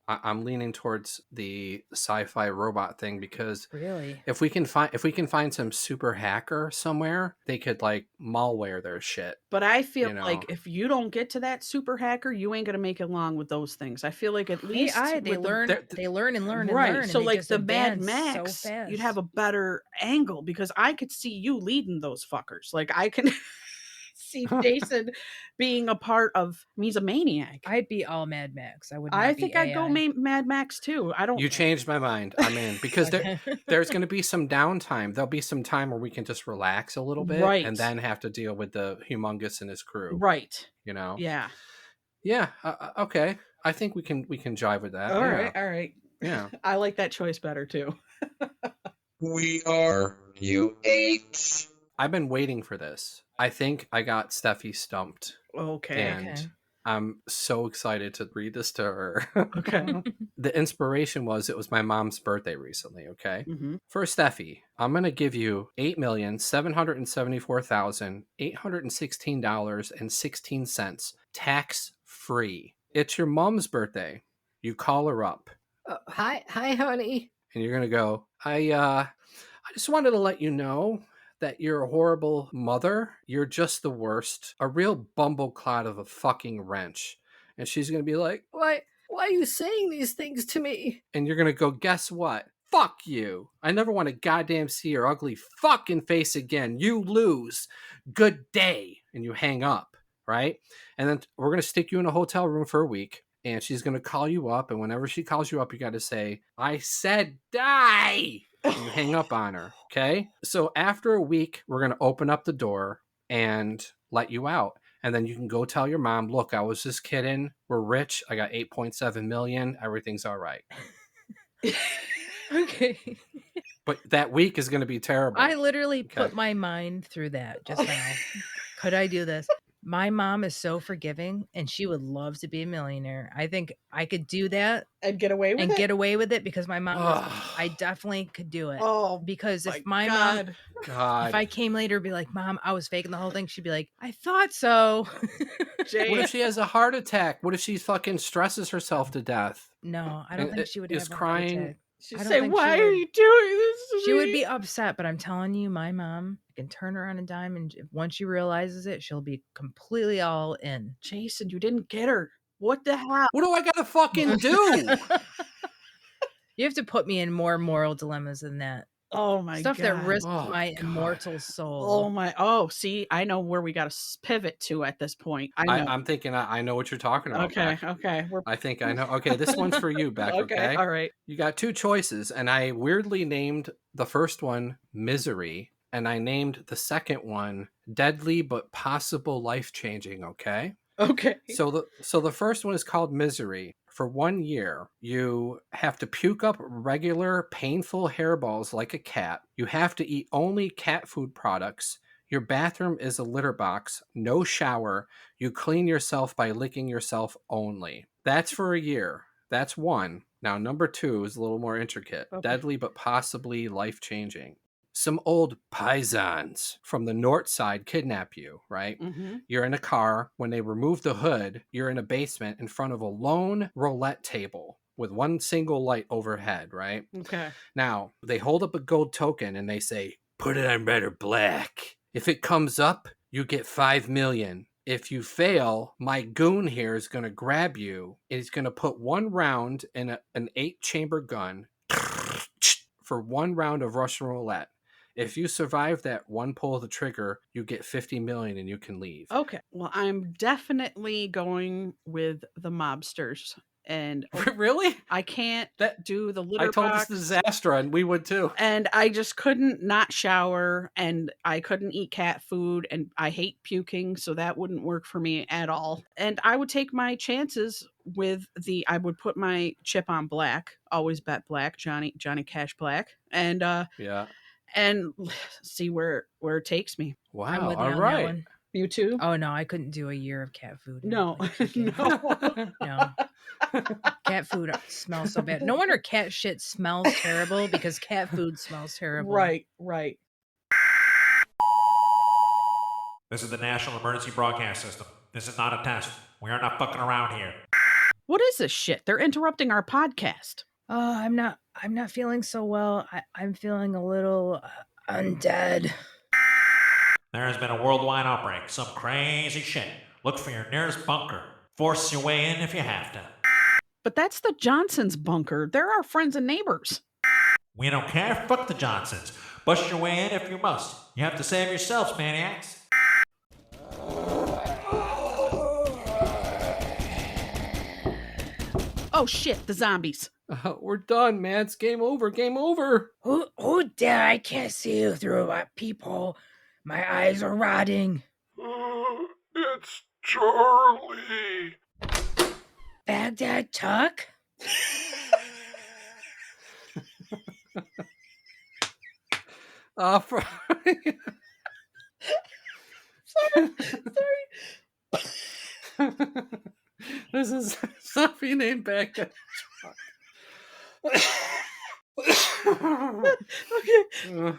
I'm leaning towards the sci-fi robot thing because really, if we can find some super hacker somewhere, they could like malware their shit. But I feel like if you don't get to that super hacker, you ain't gonna make it long with those things. I feel like at least they learn and learn. Right. So and like the Mad advance Max, so fast. you'd have a better angle because I could see you leading those fuckers. Like I can see Jason being a part of. He's a maniac. I'd be all Mad Max. I think I'd go Mad Max too. I don't. You changed my mind. I'm in because there's going to be some downtime. There'll be some time where we can just relax a little bit, Right. and then have to deal with the Humongous and his crew. Right. You know. Yeah. Yeah. Okay. I think we can jive with that. All right. All right. Yeah. I like that choice better too. We are U8. I've been waiting for this. I think I got Steffi stumped. Okay. And I'm so excited to read this to her. Okay. The inspiration was it was my mom's birthday recently, okay? Mm-hmm. For Steffi, I'm going to give you $8,774,816.16 tax free. It's your mom's birthday. You call her up. Hi, honey. And you're going to go, I just wanted to let you know that you're a horrible mother. You're just the worst. A real bumbleclot of a fucking wrench. And she's going to be like, Why are you saying these things to me? and you're going to go, guess what? Fuck you. I never want to goddamn see your ugly fucking face again. You lose. Good day. And you hang up, right? And then we're going to stick you in a hotel room for a week. And she's going to call you up. And whenever she calls you up, you got to say, I said die. And you hang up on her. Okay. So after a week, we're going to open up the door and let you out. And then you can go tell your mom, look, I was just kidding. We're rich. I got 8.7 million. Everything's all right. Okay. But that week is going to be terrible. I literally put my mind through that just now. Could I do this? My mom is so forgiving and she would love to be a millionaire. I think I could do that and get away with it because my mom I definitely could do it. Oh, because if my God. mom if I came later and be like, Mom, I was faking the whole thing, she'd be like, I thought so. Jay. What if she has a heart attack? What if she fucking stresses herself to death? No, I don't think she would is have crying. a heart attack. She'd say, why are you doing this to She me? would be upset, but I'm telling you, my mom can turn her on a dime, and once she realizes it, she'll be completely all in. Jason, you didn't get her. What the hell? What do I gotta fucking do? You have to put me in more moral dilemmas than that. Oh my Stuff God. that risks Oh, my God. immortal soul. Oh my. Oh, see, I know where we got to pivot to at this point. I know. I'm thinking I know what you're talking about. Okay. Beck. Okay. I think I know. Okay, this one's for you, Beck. Okay. All right. You got two choices, and I weirdly named the first one Misery, and I named the second one Deadly but Possible Life Changing. Okay. Okay. So the first one is called Misery. For 1 year, you have to puke up regular, painful hairballs like a cat. You have to eat only cat food products. Your bathroom is a litter box. No shower. You clean yourself by licking yourself only. That's for a year. That's one. Now, number two is a little more intricate. Okay. Deadly but possibly life-changing. Some old paisans from the north side kidnap you, right? Mm-hmm. You're in a car. When they remove the hood, you're in a basement in front of a lone roulette table with one single light overhead, right? Okay. Now, they hold up a gold token and they say, put it on red or black. If it comes up, you get 5 million. If you fail, my goon here is going to grab you. He's going to put one round in an 8-chamber gun for one round of Russian roulette. If you survive that one pull of the trigger, you get 50 million and you can leave. Okay. Well, I'm definitely going with the mobsters and Really? I can't do the I litter told box. this to Zastra, and we would too. And I just couldn't not shower, and I couldn't eat cat food, and I hate puking, so that wouldn't work for me at all. And I would take my chances with I would put my chip on black, always bet black, Johnny Cash black, and Yeah. and see where it takes me. Wow. I'm with you all on that right. one. You too? Oh no, I couldn't do a year of cat food. No, No. Cat food smells so bad. No wonder cat shit smells terrible, because cat food smells terrible. Right. This is the National Emergency Broadcast System. This is not a test. We are not fucking around here. What is this shit? They're interrupting our podcast. Oh, I'm not feeling so well. I'm feeling a little undead. There has been a worldwide outbreak. Some crazy shit. Look for your nearest bunker. Force your way in if you have to. But that's the Johnsons' bunker. They're our friends and neighbors. We don't care. Fuck the Johnsons. Bust your way in if you must. You have to save yourselves, maniacs. Oh shit, the zombies. We're done, man. It's game over. Game over. Who dare? I can't see you through my peephole. My eyes are rotting. It's Charlie. Baghdad Tuck? Sorry. This is Sophie named Baghdad.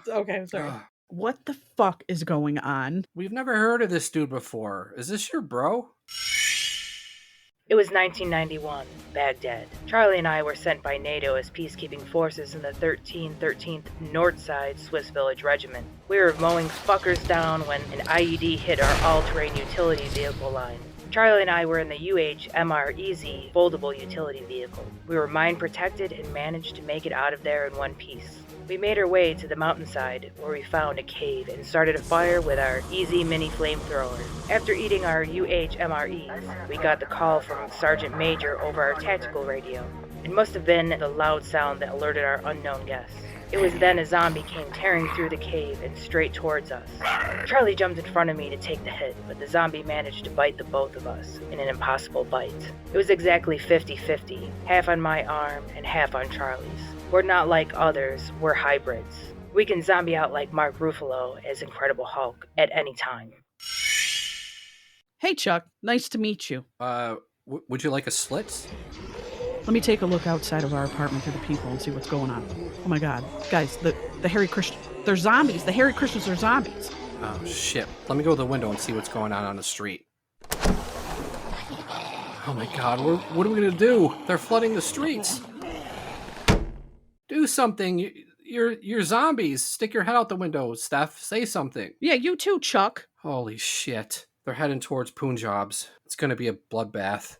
Okay, I'm sorry. What the fuck is going on? We've never heard of this dude before. Is this your bro? It was 1991, Baghdad. Charlie and I were sent by NATO as peacekeeping forces in the 13th Northside Swiss Village Regiment. We were mowing fuckers down when an IED hit our all-terrain utility vehicle line. Charlie and I were in the UH-MR-EZ foldable utility vehicle. We were mine protected and managed to make it out of there in one piece. We made our way to the mountainside, where we found a cave and started a fire with our EZ mini flamethrower. After eating our UH-MREs, we got the call from Sergeant Major over our tactical radio. It must have been the loud sound that alerted our unknown guests. It was then a zombie came tearing through the cave and straight towards us. Charlie jumped in front of me to take the hit, but the zombie managed to bite the both of us in an impossible bite. It was exactly 50-50, half on my arm and half on Charlie's. We're not like others, we're hybrids. We can zombie out like Mark Ruffalo as Incredible Hulk at any time. Hey Chuck, nice to meet you. Would you like a Slits? Let me take a look outside of our apartment through the people and see what's going on. Oh my god. Guys, the Hare Krishna, they're zombies. The Hare Krishnas are zombies. Oh shit. Let me go to the window and see what's going on the street. Oh my god, what are we gonna do? They're flooding the streets. Do something. You're zombies. Stick your head out the window, Steph. Say something. Yeah, you too, Chuck. Holy shit. They're heading towards Punjabs. It's gonna be a bloodbath.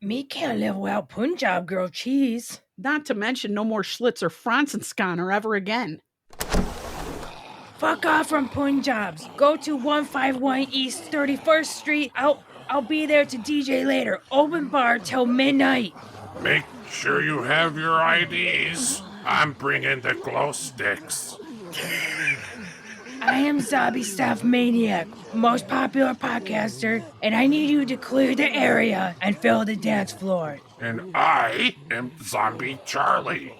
Me can't live without Punjab grilled cheese. Not to mention no more Schlitz or Franzenskanner ever again. Fuck off from Punjabs. Go to 151 East 31st Street. I'll be there to DJ later. Open bar till midnight. Make sure you have your IDs. I'm bringing the glow sticks. I am Zombie Staff Maniac, most popular podcaster, and I need you to clear the area and fill the dance floor. And I am Zombie Charlie.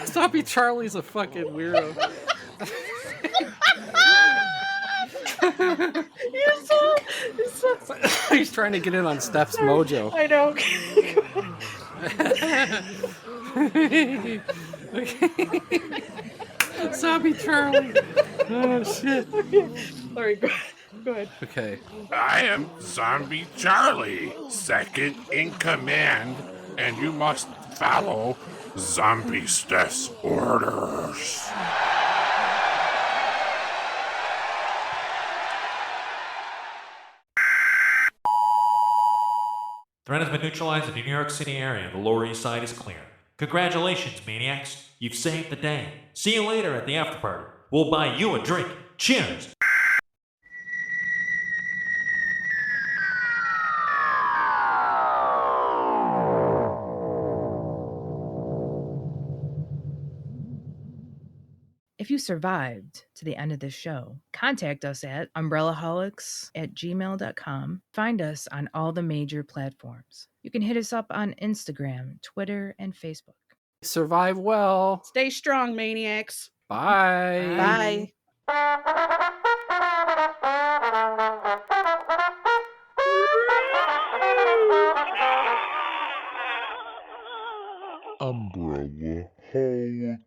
Zombie Charlie's a fucking weirdo. He's trying to get in on Steph's mojo. I know. Zombie Charlie. Oh shit. All right, go ahead. Okay. I am Zombie Charlie, second in command, and you must follow Zombie Steph's orders. Threat has been neutralized in the New York City area. The Lower East Side is clear. Congratulations, maniacs. You've saved the day. See you later at the after party. We'll buy you a drink. Cheers. If you survived to the end of this show, contact us at umbrellaholics@gmail.com. Find us on all the major platforms. You can hit us up on Instagram, Twitter, and Facebook. Survive well. Stay strong, maniacs. Bye. Bye. Umbrella Hulk.